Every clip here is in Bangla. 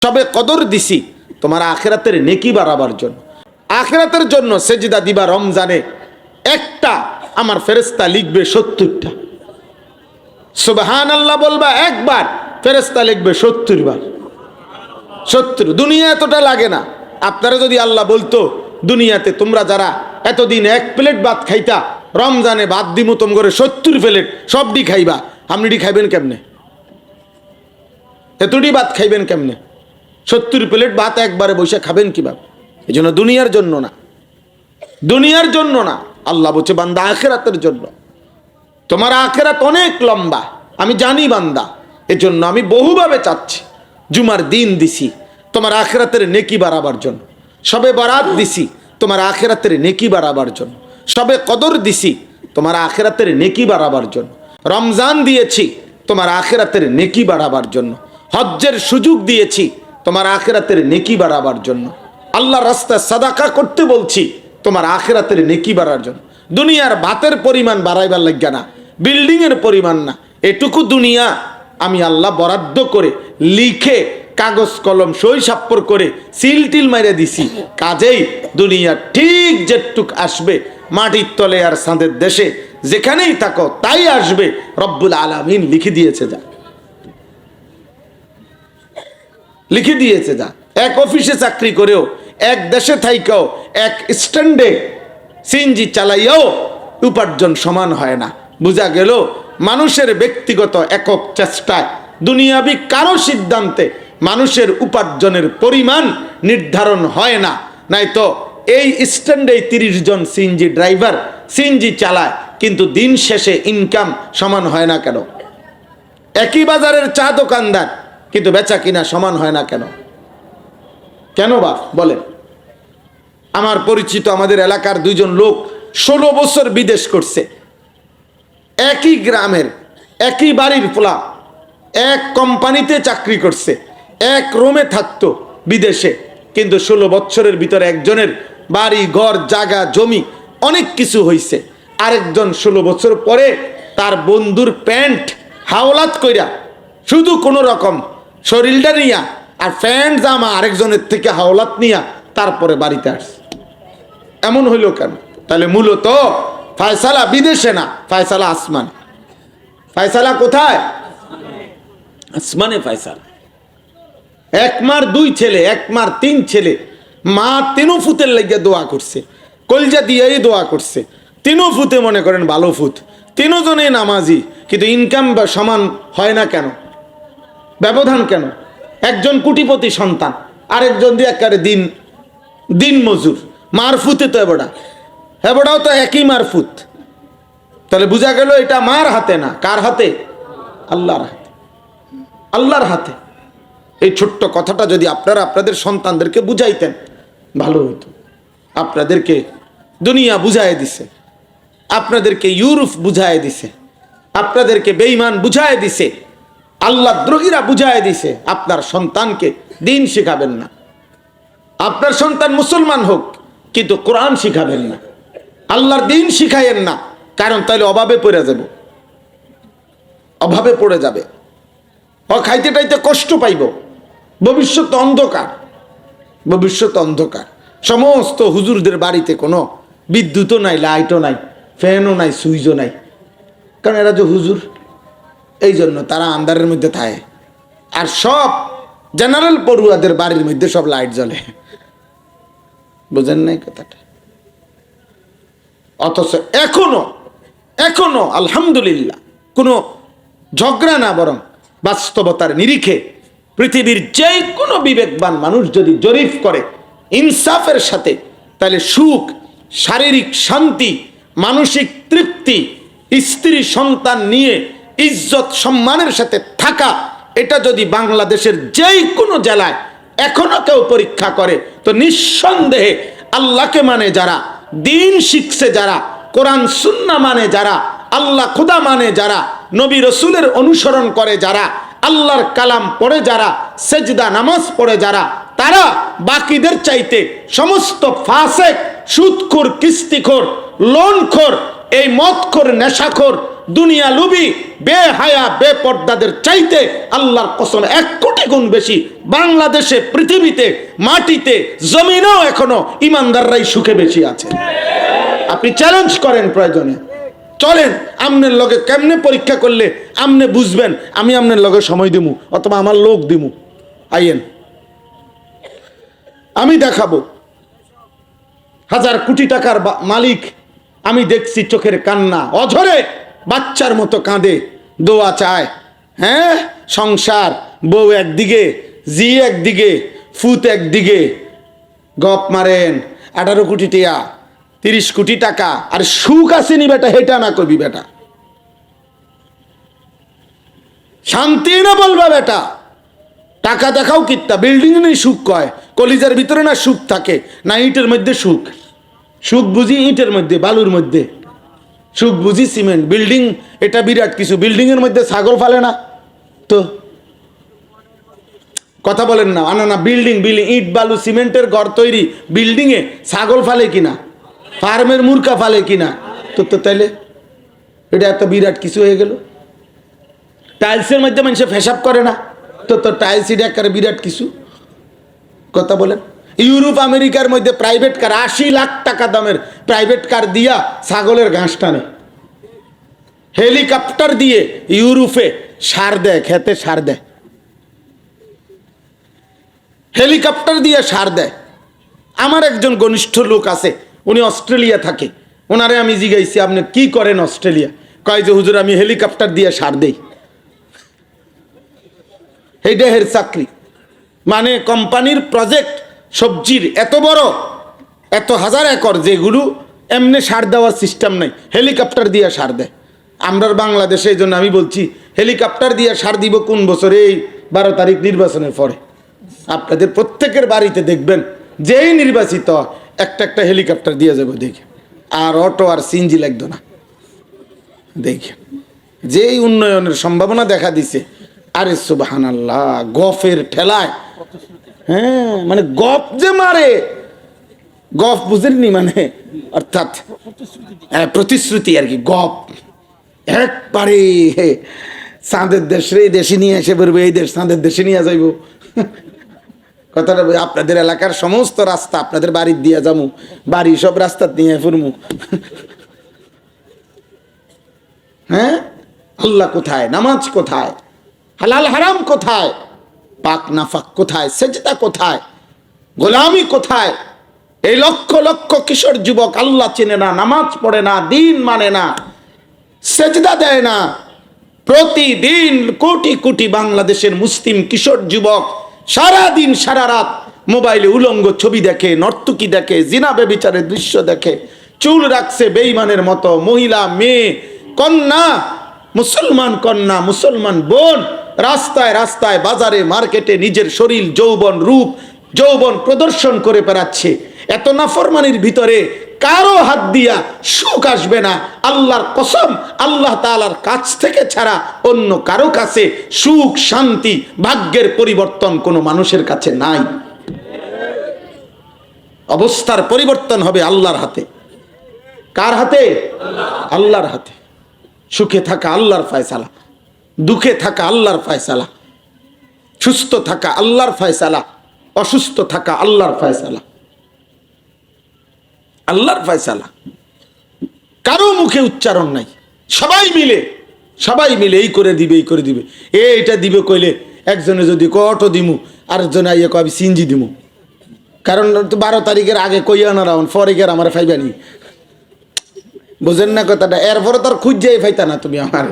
সবে কদর দিছি তোমার আখিরাতের নেকি বাড়াবার জন্য। আখিরাতের জন্য সেজদা দিবা রমজানে একটা, আমার ফেরেশতা লিখবে 70টা। সুবহানাল্লাহ বলবা একবার, ফেরেশতা লিখবে 70 বার। 70। দুনিয়া এতটা লাগে না। আপনারা যদি আল্লাহ বলতো দুনিয়াতে তোমরা যারা এতদিন 1 প্লেট ভাত খাইতা, রমজানে ভাত দিমু তোম করে 70 প্লেট, সবডি খাইবা, আপনি খাইবেন কেমনে? এতটি ভাত খাইবেন কেমনে? 70 প্লেট ভাত একবারে বসে খাবেন কিভাবে? এই জন্য দুনিয়ার জন্য না, দুনিয়ার জন্য না। আল্লাহ বলছে বান্দা আখিরাতের জন্য। তোমার আখিরাত অনেক লম্বা, আমি জানি বান্দা, এজন্য আমি বহুভাবে চাচ্ছি। জুমার দিন দিছি তোমার আখিরাতের নেকি বাড়াবার জন্য, সবে বরাত দিছি তোমার আখিরাতের নেকি বাড়াবার জন্য, সবে কদর দিছি তোমার আখিরাতের নেকি বাড়াবার জন্য, রমজান দিয়েছি তোমার আখিরাতের নেকি বাড়াবার জন্য, হজ্জের সুযোগ দিয়েছি তোমার আখিরাতের নেকি বাড়াবার জন্য, আল্লাহর রাস্তায় সাদাকা করতে বলছি তোমার আখিরাতের নেকি বাড়ার জন্য। দুনিয়ার ভাতের পরিমাণ বাড়াইবার লাগবে না, বিল্ডিং এর পরিমাণ না, এটুকু দুনিয়া আমি আল্লাহ বরাদ্দ করে লিখে কাগজ কলম সই স্বাক্ষর করে সিল টিল মাইরে দিছি। কাজেই দুনিয়া ঠিক যেটুক আসবে মাটির তলে আর চাঁদের দেশে যেখানেই থাকো তাই আসবে, রব্বুল আলামিন লিখে দিয়েছে যা, লিখে দিয়েছে যা। এক অফিসে চাকরি করেও, এক দেশে থাইকাও, এক স্ট্যান্ডে সিএনজি চালাইয়াও উপার্জন সমান হয় না। বোঝা গেল মানুষের ব্যক্তিগত একক চেষ্টায়, দুনিয়াবি কারো সিদ্ধান্তে মানুষের উপার্জনের পরিমাণ নির্ধারণ হয় না। নাই তো এই স্ট্যান্ডে 30 জন সিএনজি ড্রাইভার সিএনজি চালায়, কিন্তু দিন শেষে ইনকাম সমান হয় না কেন? একই বাজারের চা দোকানদার, কিন্তু বেচা কিনা সমান হয় না কেন? কেন বা বলেন? আমার পরিচিত আমাদের এলাকার 2 জন লোক 16 বছর বিদেশ করছে। একই গ্রামের একই বাড়ির পোলা, এক কোম্পানিতে চাকরি করছে, এক রুমে থাকতো বিদেশে, কিন্তু 16 বছরের ভিতরে একজনের বাড়ি ঘর জায়গা জমি অনেক কিছু হয়েছে, আরেকজন 16 বছর পরে তার বন্ধুর প্যান্ট হাওলাত কইরা শুধু কোনো রকম শরীরটা নিয়া আর প্যান্ট জামা আরেকজনের থেকে হাওলাত নিয়া তারপরে বাড়িতে আসছে। এমন হইল কেন? তাহলে মূলত ফয়সালা বিদেশে না, ফয়সালা আসমানে। ফয়সালা কোথায়? আসমানে ফয়সালা। 1 মার 2 ছেলে, 1 মার 3 ছেলে, মা 3 ফুতের লাগিয়ে দোয়া করছে, কলজা দিয়েই দোয়া করছে। 3 ফুতে মনে করেন ভালো ফুত, 3 জনে নামাজি, কিন্তু ইনকাম সমান হয় না কেন? ব্যবধান কেন? একজন কোটিপতি সন্তান, আরেকজন দিয়ে একেবারে দিন মজুর। মারফুতে তো এবড়া, এবড়াও তো একই মারফুত। তাহলে বোঝা গেল এটা মার হাতে না, কার হাতে? আল্লাহর হাতে, আল্লাহর হাতে। এই ছোট্ট কথাটা যদি আপনারা আপনাদের সন্তানদেরকে বুঝাইতেন ভালো হতো। আপনাদেরকে দুনিয়া বুঝায় দিছে, আপনাদেরকে ইউরোপ বুঝায় দিছে, আপনাদেরকে বেঈমান বুঝায় দিছে, আল্লাহ দ্রোহীরা বুঝায় দিছে। আপনার সন্তানকে দিন শিখাবেন না। আপনার সন্তান মুসলমান হোক, কিন্তু কোরআন শিখাবেন না, আল্লাহর দিন শিখাইয়েন না, কারণ তাহলে অভাবে পড়ে যাব, অভাবে পড়ে যাবে, খাইতে টাইতে কষ্ট পাইব, ভবিষ্যৎ অন্ধকার, ভবিষ্যৎ অন্ধকার। সমস্ত হুজুরদের বাড়িতে কোনো বিদ্যুৎও নাই, লাইটও নাই, ফ্যানও নাই, সুইচও নাই, কারণ এরা যে হুজুর, এই জন্য তারা আন্ধারের মধ্যে থাকে। আর সব জেনারেল পড়ুয়াদের বাড়ির মধ্যে সব লাইট জ্বলে। বুঝেন নাই কথাটা? অথচ এখনো আলহামদুলিল্লাহ কোনো ঝগড়া না, বরং বাস্তবতার নিরিখে পৃথিবীর যে কোনো বিবেকবান মানুষ যদি জরিপ করে ইনসাফের সাথে, তাহলে সুখ, শারীরিক শান্তি, মানসিক তৃপ্তি, স্ত্রী সন্তান নিয়ে ইজ্জত সম্মানের সাথে থাকা, এটা যদি বাংলাদেশের যেই কোনো জেলায় এখনো কেউ পরীক্ষা করে, তো নিঃসন্দেহে আল্লাহকে মানে যারা, দিন শিখছে যারা, কোরআন সুন্নাহ মানে যারা, আল্লাহ খুদা মানে যারা, নবী রসুলের অনুসরণ করে যারা, আল্লাহর কালাম পড়ে যারা, সেজদা নামাজ পড়ে যারা, তারা বাকিদের চাইতে সমস্ত ফাসেক, সুদখোর, কিস্তিখোর, লোনখোর, এই মদখোর, নেশাখোর দুনিয়া লুবি বেহায়া বেপর্দাদের চাইতে আল্লাহর কসম 1 কোটি গুণ বেশি বাংলাদেশে, পৃথিবীতে, মাটিতে, জমিনেও এখনো ইমানদাররাই সুখে বেশি আছে। আপনি চ্যালেঞ্জ করেন, প্রয়োজনে চলেন, আমনের লগে কেমনে পরীক্ষা করলে আমনে বুঝবেন, আমি আমনের লগে সময় দিমু অথবা আমার লোক দিমু, আইয়েন আমি দেখাবো। 1000 কোটি টাকার মালিক আমি দেখছি চোখের কান্না, অঝরে বাচ্চার মতো কাঁদে, দোয়া চায়। হ্যাঁ, সংসার, বউ একদিকে, জি একদিকে, ফুত একদিকে, গপ মারেন 18 কোটি টাকা, 30 কোটি টাকা, আর সুখ আসেনি বেটা, হেটা না কবি বেটা, শান্তি না বলবা বেটা, টাকা দেখাও কিত্তা, বিল্ডিং নেই সুখ কয়, কলিজার ভিতরে না সুখ থাকে, না ইটের মধ্যে সুখ, সুখ বুঝি ইটের মধ্যে, বালুর মধ্যে, সুখ বুঝি সিমেন্ট, বিল্ডিং এটা বিরাট কিছু, বিল্ডিং এর মধ্যে ছাগল ফালে না তো, কথা বলেন না, না বিল্ডিং, ইট বালু সিমেন্টের ঘর তৈরি, বিল্ডিং এ ছাগল ফালে কিনা, ফার্মের মুরগা ফালে কিনা, তো তাইলে এটা এত বিরাট কিছু হয়ে গেল। টাইলসের মধ্যে মানুষে ফেসাব করে না, তো টাইলস এটা একটা বিরাট কিছু, কথা বলেন। ইউরোপ আমেরিকার মধ্যে প্রাইভেট কার 80 লাখ টাকা দামের প্রাইভেট কার দিয়া ছাগলের ঘাস টানে, হেলিকপ্টার দিয়ে ইউরোপে সার দেয়, খেতে সার দেয়, হেলিকপ্টার দিয়ে সার দেয়। আমার একজন ঘনিষ্ঠ লোক আছে, উনি অস্ট্রেলিয়া থাকে, ওনারে আমি জিজ্ঞাসি আপনি কি করেন অস্ট্রেলিয়া, কয় যে হুজুর আমি হেলিকপ্টার দিয়ে সার দেই। এই দেহের চাকরি, মানে কোম্পানির প্রজেক্ট, সবজির এত বড়, এত 1000 একর, যেগুলো এমনি সার দেওয়ার সিস্টেম নাই, হেলিকপ্টার দিয়ে সার দেয়। আমরা বাংলাদেশে, এই জন্য আমি বলছি হেলিকপ্টার দিয়ে সার দিব কোন বছরে, এই 12 তারিখ নির্বাচনের পরে আপনাদের প্রত্যেকের বাড়িতে দেখবেন যেই নির্বাচিত একটা হেলিকপ্টার দিয়ে যাবো, দেখে আর অটো আর সিএনজি লাগতো না, দেখে যেই উন্নয়নের সম্ভাবনা দেখা দিছে। আরে সুবহানাল্লাহ, গফের ঠেলায়, হ্যাঁ মানে গপ যে মারে, গপ বুঝেননি, মানে অর্থাৎ প্রতিশ্রুতি আর কি, গপ একবারে চাঁদের দেশে, দেশে নিয়ে এসে বলবে এই দেশ চাঁদের দেশে নিয়ে যাইব, কথাটা আপনাদের এলাকার সমস্ত রাস্তা আপনাদের বাড়ির দিয়ে যাবো, বাড়ি সব রাস্তা নিয়ে ফুরমু। হ্যাঁ, আল্লাহ কোথায়, নামাজ কোথায়, হালাল হারাম কোথায়, পাক নাফাক কোথায়, সেজদা কোথায়, গোলামি কোথায়? এই লক্ষ লক্ষ কিশোর যুবক আল্লাহ চেনে না, নামাজ পড়ে না, দিন মানে না, সেজদা দেয় না। প্রতিদিন কোটি কোটি বাংলাদেশের মুসলিম কিশোর যুবক সারা দিন সারা রাত মোবাইলে উলঙ্গ ছবি দেখে, নর্তকী দেখে, জিনা বেবিচারের দৃশ্য দেখে, চুল রাখছে বেঈমানের মতো, মহিলা, মেয়ে, কন্যা, মুসলমান কন্যা, মুসলমান বোন রাস্তায় রাস্তায়, বাজারে, মার্কেটে নিজের শরীর, যৌবন, রূপ যৌবন প্রদর্শন করে বেড়াচ্ছে। এত নাফরমানির ভিতরে কারো হাত দিয়া সুখ আসবে না, আল্লাহর কসম, আল্লাহ তাআলার কাছ থেকে ছাড়া অন্য কারো কাছে সুখ, শান্তি, ভাগ্যের পরিবর্তন কোনো মানুষের কাছে নাই। অবস্থার পরিবর্তন হবে আল্লাহর হাতে। কার হাতে? আল্লাহর হাতে। সুখে থাকা আল্লাহর ফয়সালা, দুঃখে থাকা আল্লাহর ফয়সালা, সুস্থ থাকা আল্লাহর ফয়সালা, অসুস্থ থাকা আল্লাহর ফয়সালা, আল্লাহর ফয়সালা। কারো মুখে উচ্চারণ নাই, সবাই মিলে এই করে দিবে, এই করে দিবে, এইটা দিবে কইলে একজনে যদি অটো দিমু, আরেকজনে আইয়ে কবি সিনজি দিমু, কারণ 12 তারিখের আগে কইয়া না রাউন পরে গের আমার ফাইবানি, বুঝেন না কথাটা? এরপরে তোর খুঁজেই ফাইতা না তুমি আমার,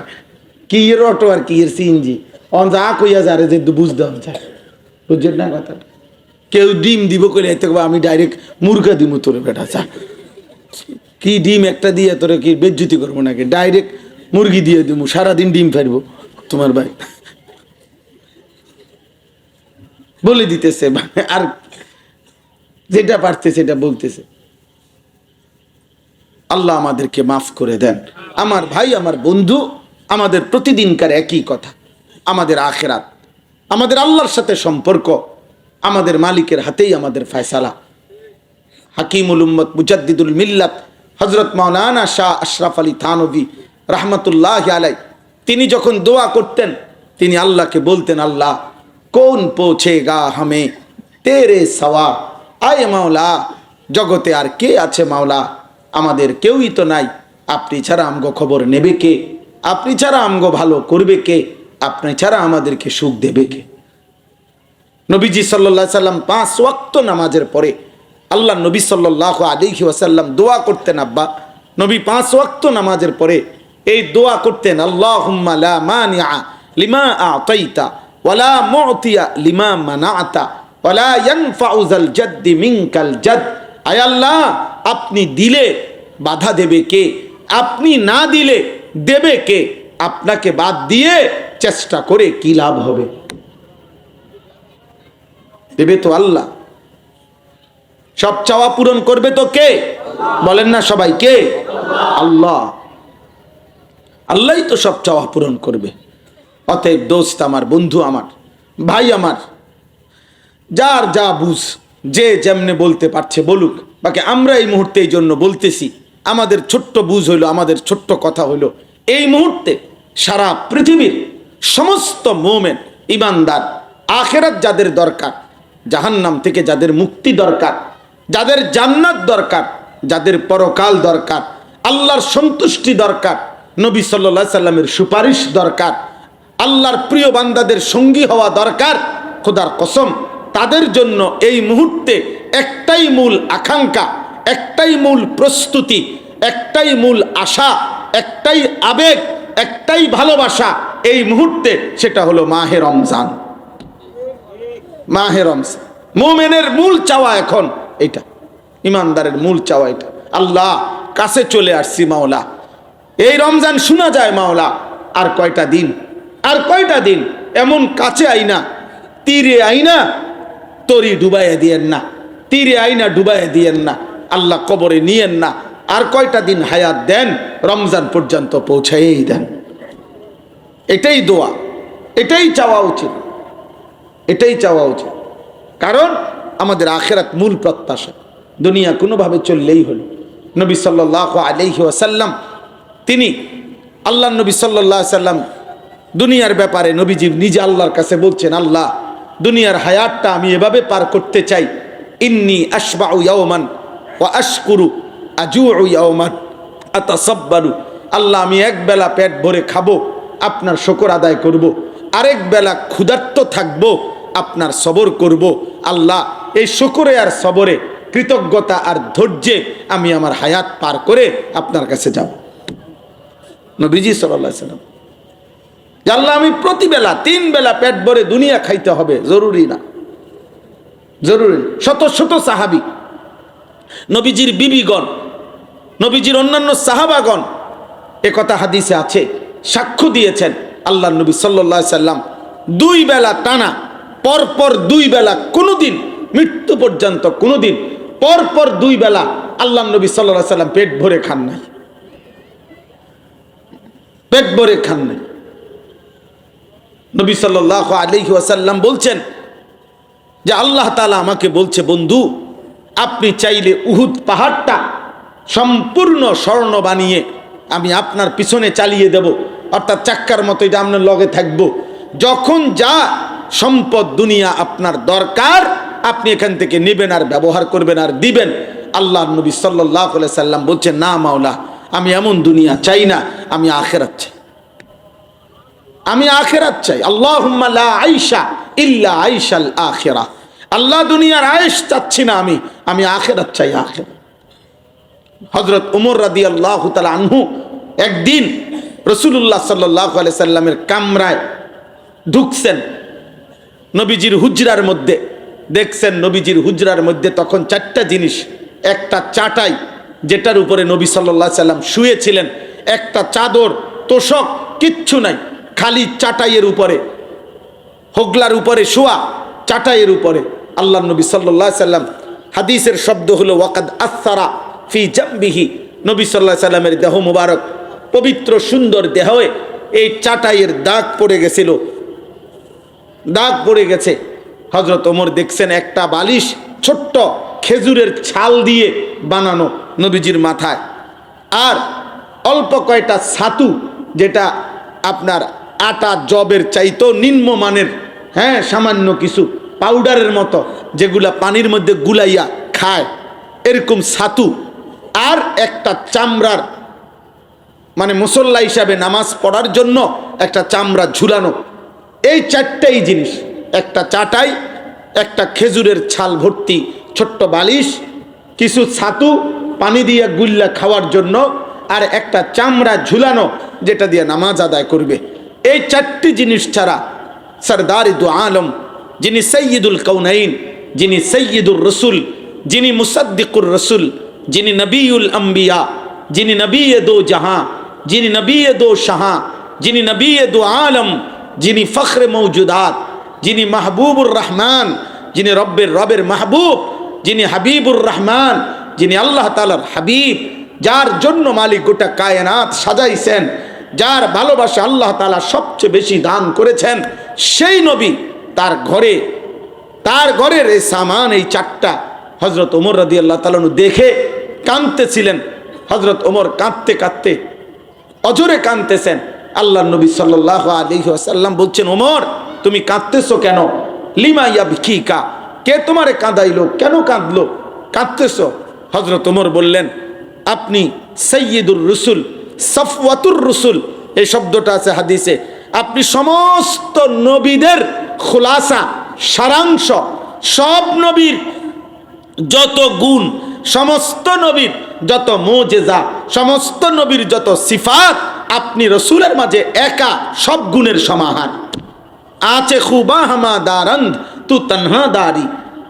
কি এর অটো আর কি এর সিএনজি, অন যা কইয়া যারে যে বুঝতে চায়, বুঝছেন না কথাটা? কেউ ডিম দিব কইলে আমি ডাইরেক্ট মুরগা দিব তোরে বেটা, চা কি ডিম একটা দিয়ে তোরে কি বেজ্জুতি করবো নাকি, ডাইরেক্ট মুরগি দিয়ে দিব, সারাদিন ডিম ফারবো তোমার ভাই, বলে দিতেছে, আর যেটা পারছে সেটা বলতেছে। আল্লাহ আমাদেরকে মাফ করে দেন। আমার ভাই, আমার বন্ধু, আমাদের প্রতিদিনকার একই কথা, আমাদের আখিরাত, আমাদের আল্লাহর সাথে সম্পর্ক, আমাদের মালিকের হাতেই আমাদের ফয়সালা। হাকিমুল উম্মত মুজাদ্দিদুল মিল্লাত হযরত মাওলানা শাহ আশরাফ আলী থানভী রহমতুল্লাহ আলাই, তিনি যখন দোয়া করতেন তিনি আল্লাহকে বলতেন, আল্লাহ কোন পৌঁছেগা হামে তেরে সওয়া, আয় মাওলা জগতে আর কে আছে মাওলা, আমাদের কেউই তো নাই, আপনি ছাড়া আমগো খবর নেবে কে, আপনি ছাড়া আমগো ভালো করবে কে, আপনি ছাড়া আমাদেরকে সুখ দেবে কে। নবীজি সাল্লাল্লাহু আলাইহি সাল্লাম 5 ওয়াক্ত নামাজের পরে আল্লাহ নবী সাল্লাল্লাহু আলাইহি ওয়াসাল্লাম দোয়া করতেন। আব্বা নবী 5 ওয়াক্ত নামাজের পরে এই দোয়া করতেন, আল্লাহুম্মা লা মানিআ লিমা আ'তাইতা ওয়ালা মু'তিয়া লিমা মানা'তা ওয়ালা ইয়ানফা'ু যাল জাদ্দি মিনকাল জাদ। আয় আল্লাহ, আপনি দিলে বাধা দেবে কে, আপনি না দিলে দেবে কে, আপনাকে বাদ দিয়ে চেষ্টা করে কি লাভ হবে, দেবে তো আল্লাহ, সব চাওয়া পূরণ করবে তো কে, বলেন না সবাই, কে? আল্লাহ। আল্লাহই তো সব চাওয়া পূরণ করবে। অতএব দোস্ত আমার, বন্ধু আমার, ভাই আমার, যার যা বুঝ, যে যেমনে বলতে পারছে বলুক, বাকি আমরা এই মুহূর্তে এই জন্য বলতেছি, আমাদের ছোট্ট বুঝ হইলো, আমাদের ছোট্ট কথা হইলো, এই মুহূর্তে সারা পৃথিবীর সমস্ত মুমিন ঈমানদার, আখিরাত যাদের দরকার, জাহান্নাম থেকে যাদের মুক্তি দরকার, যাদের জান্নাত দরকার, যাদের পরকাল দরকার, আল্লাহর সন্তুষ্টি দরকার, নবী সাল্লাল্লাহু আলাইহি সাল্লামের সুপারিশ দরকার, আল্লাহর প্রিয় বান্দাদের সঙ্গী হওয়া দরকার, খোদার কসম তাদের জন্য এই মুহূর্তে একটাই মূল আকাঙ্ক্ষা, একটাই মূল প্রস্তুতি, একটাই মূল আশা, একটাই আবেগ, একটাই ভালোবাসা এই মুহূর্তে, সেটা হলো মাহে রমজান। মাহে রমজান মুমিনের মূল চাওয়া এখন এটা, ইমানদারের মূল চাওয়া এটা। আল্লাহ কাছে চলে আসছি মাওলা, এই রমজান শোনা যায় মাওলা, আর কয়টা দিন, আর কয়টা দিন, এমন কাছে আইনা, তীরে আইনা তরি ডুবাইয়া দিয়েন না, তীরে আইনা ডুবাইয়া দিয়েন না, আল্লাহ কবরে নিয়েন না, আর কয়টা দিন হায়াত দেন, রমজান পর্যন্ত পৌঁছাই দেন। এটাই দোয়া, এটাই চাওয়া উচিত, এটাই চাওয়া উচিত। কারণ আমাদের আখিরাত মূল প্রত্যাশা, দুনিয়া কোনোভাবে চললেই হলো। নবী সাল্লাল্লাহু আলাইহি ওয়াসাল্লাম, তিনি আল্লাহ নবী সাল্লাল্লাহু আলাইহি ওয়াসাল্লাম দুনিয়ার ব্যাপারে নবীজি নিজে আল্লাহর কাছে বলছেন, আল্লাহ দুনিয়ার হায়াতটা আমি এভাবে পার করতে চাই, ইন্নী আশবাউ ইয়াওমান ওয়া আশকুরু আজুউ ইয়াওমান আতাসাব্বারু, আল্লাহ আমি এক বেলা পেট ভরে খাবো, আপনার শুকর আদায় করব, আরেক বেলা ক্ষুধার্ত থাকবো, আপনার সবর করব। আল্লাহ এই শুকরে আর সবরে, কৃতজ্ঞতা আর ধৈর্যে আমি আমার হায়াত পার করে আপনার কাছে যাব। নবীজি সাল্লাল্লাহু আলাইহি ওয়াসাল্লাম, আল্লাহ আমি প্রতিবেলা 3 বেলা পেট ভরে দুনিয়া খাইতে হবে, জরুরি না, জরুরি। শত শত সাহাবী, নবীজির বিবিগণ, নবীজির অন্যান্য সাহাবাগণ, একথা হাদিসে আছে, সাক্ষ্য দিয়েছেন, আল্লাহ নবী সাল্লাল্লাহু আলাইহি ওয়াসাল্লাম 2 বেলা টানা, পরপর 2 বেলা, কোনোদিন মৃত্যু পর্যন্ত কোনোদিন পরপর 2 বেলা আল্লাহ নবী সাল্লাল্লাহু আলাইহি ওয়াসাল্লাম পেট ভরে খান নাই, পেট ভরে খান নাই। নবী সাল্লাল্লাহু আলাইহি ওয়াসাল্লাম বলছেন যে আল্লাহ তাআলা আমাকে বলছে, বন্ধু আপনি চাইলে উহুদ পাহাড়টা সম্পূর্ণ স্বর্ণ বানিয়ে আমি আপনার পিছনে চালিয়ে দেব, অর্থাৎ চাক্কার মতো এটা আপনার লগে থাকবো, যখন যা সম্পদ দুনিয়া আপনার দরকার আপনি এখান থেকে নেবেন আর ব্যবহার করবেন আর দিবেন। আল্লাহ নবী সাল্লাল্লাহু আলাইহি সাল্লাম বলছেন, না মাওলা, আমি এমন দুনিয়া চাই না, আমি আখিরাত চাই, আমি আখিরাত চাই। আল্লাহুম্মা লা আইশা ইল্লা আইশাল আখিরাহ, আল্লাহ দুনিয়ার আয়েশ চাচ্ছি না, আমি আখিরাত চাই, আখিরাত। হযরত ওমর রাদিয়াল্লাহু তাআলা আনহু একদিন রাসূলুল্লাহ সাল্লাল্লাহু আলাইহি সাল্লামের কামরায় ঢুকছেন, নবীজির হুজরার মধ্যে দেখছেন, নবীজির হুজরার মধ্যে তখন 4টা জিনিস, একটা চাটাই যেটার উপরে নবী সাল্লাল্লাহু আলাইহি সাল্লাম শুয়েছিলেন, একটা চাদর, তোশক, কিচ্ছু নাই, খালি চাটাইয়ের উপরে, হোগলার উপরে শোয়া, চাটাইয়ের উপরে আল্লাহ নবী সাল্লাল্লাহু আলাইহি সাল্লাম, হাদিসের শব্দ হলো ওয়াকাদ আসারা ফি জামবিহি, নবী সাল্লাল্লাহু আলাইহি সাল্লামের দেহ মুবারক, পবিত্র সুন্দর দেহে এই চাটাইয়ের দাগ পড়ে গেছিল, দাগ পড়ে গেছে। হযরত ওমর দেখছেন একটা বালিশ ছোট্ট খেজুরের ছাল দিয়ে বানানো নবীজির মাথায়, আর অল্প কয়টা ছাতু, যেটা আপনার আটা জবের চাইতেও নিম্নমানের, হ্যাঁ, সামান্য কিছু পাউডারের মতো, যেগুলা পানির মধ্যে গুলাইয়া খায়, এরকম ছাতু, আর একটা চামড়ার, মানে মুসল্লা হিসাবে নামাজ পড়ার জন্য একটা চামড়া ঝুলানো, এই চারটাই জিনিস, একটা চাটাই, একটা খেজুরের ছাল ভর্তি ছোট্ট বালিশ, কিছু ছাতু পানি দিয়ে গুল্লা খাওয়ার জন্য, আর একটা চামড়া ঝুলানো যেটা দিয়ে নামাজ আদায় করবে। এই চারটি জিনিস ছাড়া সরদারি দু আলম, যিনি সৈয়দুল কৌনাইন, যিনি সৈয়দুর রসুল, যিনি মুসাদ্দিকুর রসুল, যিনি নবীউল আম্বিয়া, যিনি নবী দো জাহাঁ, যিনি নবী দো শাহাঁ, যিনি নবী দো আলম, যিনি ফখরে মৌজুদাত, যিনি মাহবুবুর রহমান, যিনি রবের মাহবুব, যিনি হাবিবুর রহমান, যিনি আল্লাহ তাআলার হাবিব, যার জন্য মালিক গোটা কায়নাত সাজাইছেন, যার ভালোবাসা আল্লাহ তাআলা সবচেয়ে বেশি দান করেছেন, সেই নবী তার ঘরের এই সামান, এই চারটা হযরত ওমর রাদিয়াল্লাহু তাআলা দেখে কাঁদতেছিলেন। হযরত ওমর কাঁদতে কাঁদতে অজরে কাঁদতেছেন। আল্লাহর নবী সাল্লাল্লাহু আলাইহি ওয়াসাল্লাম বলছেন, ওমর তুমি কাঁদতেছো কেন? লিমা ইয়াবকিকা, কে তোমারে কাঁদাইলো, কেন কাঁদলো, কাঁদতেছো? হযরত ওমর বললেন, আপনি সাইয়্যিদুর রসুল, সফওয়াতুর রসুল, এই শব্দটা আছে হাদিসে, আপনি সমস্ত নবীদের খুলাসা, সারাংশ, সব নবীর যত গুণ, সমস্ত নবীর যত মুজিজা, সমস্ত নবীর যত সিফাত, আপনি রসুলের মাঝে একা সব গুণের সমাহার। আছে খুবা হামা দারন্দ তু তনহা দারি।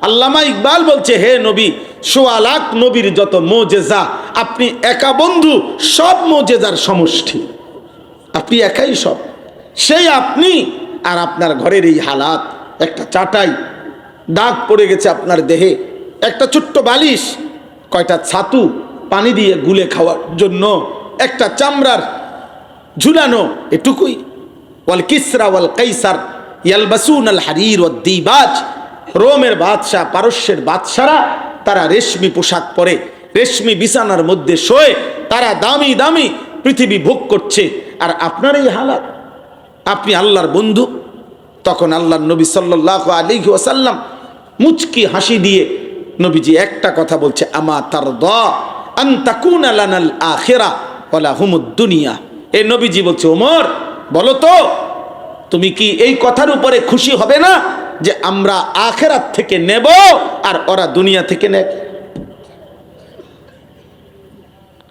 আল্লামা ইকবাল বলছে, হে নবী, সোয়া লাখ নবীর যত মুজিজা, আপনি একা বন্ধু, সব মুজিজার সমষ্টি, আপনি একাই সব। সেই আপনি, আর আপনার ঘরের এই হালাত, একটা চাটাই দাগ পড়ে গেছে আপনার দেহে, একটা ছোট্ট বালিশ, কয়টা ছাতু পানি দিয়ে গুলে খাওয়ার জন্য, একটা চামড়ার ঝুলানো, এটুকুই। ওয়াল কিসরা ওয়াল কাইসার ইয়ালবাসুন আল হারির ওয়াদ দিবাজ, রোমের বাদশাহ, পারস্যের বাদশারা, তারা রেশমি পোশাক পরে, রেশমি বিছানার মধ্যে শোয়ে, তারা দামি দামি পৃথিবী ভোগ করছে, আর আপনার এই হালাত। আপনি আল্লাহর বন্ধু। তখন আল্লাহর নবী সাল্লাল্লাহু আলাইহি ওয়াসাল্লাম মুচকি হাসি দিয়ে নবীজি একটা কথা বলছে, আমা তারদা আন তাকুনা লানাল আখিরা ওয়া লাহুমুদ দুনিয়া। এই নবীজি বলছে, ওমর বলো তো, তুমি কি এই কথার উপরে খুশি হবে না যে আমরা আখিরাত থেকে নেব আর ওরা দুনিয়া থেকে নেবে?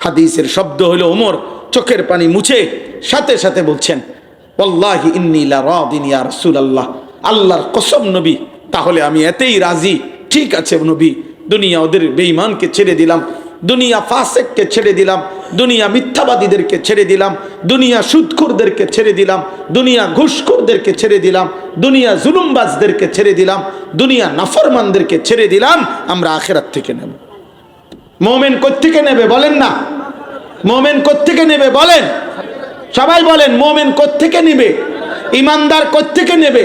হাদিসের শব্দ হলো, ওমর চোখের পানি মুছে সাথে সাথে বলছেন, ওয়াল্লাহি ইন্নী লা রাদিন ইয়া রাসূলুল্লাহ, আল্লাহর কসম নবী, তাহলে আমি এতেই রাজি। ঠিক আছে নবী, দুনিয়া ওদের বেঈমানকে ছেড়ে দিলাম, দুনিয়া ফাসেককে ছেড়ে দিলাম, দুনিয়া মিথ্যাবাদীদেরকে ছেড়ে দিলাম, দুনিয়া সুদখোরদেরকে ছেড়ে দিলাম, দুনিয়া ঘুষখোরদেরকে ছেড়ে দিলাম, দুনিয়া জুলুমবাজদেরকে ছেড়ে দিলাম, দুনিয়া নাফরমানদেরকে ছেড়ে দিলাম, আমরা আখিরাত থেকে নেব। মুমিন কোত্থেকে নেবে বলেন না? মুমিন কোত্থেকে নেবে বলেন? সবাই বলেন, মুমিন কোত্থেকে নেবে? ইমানদার কোত্থেকে নেবে?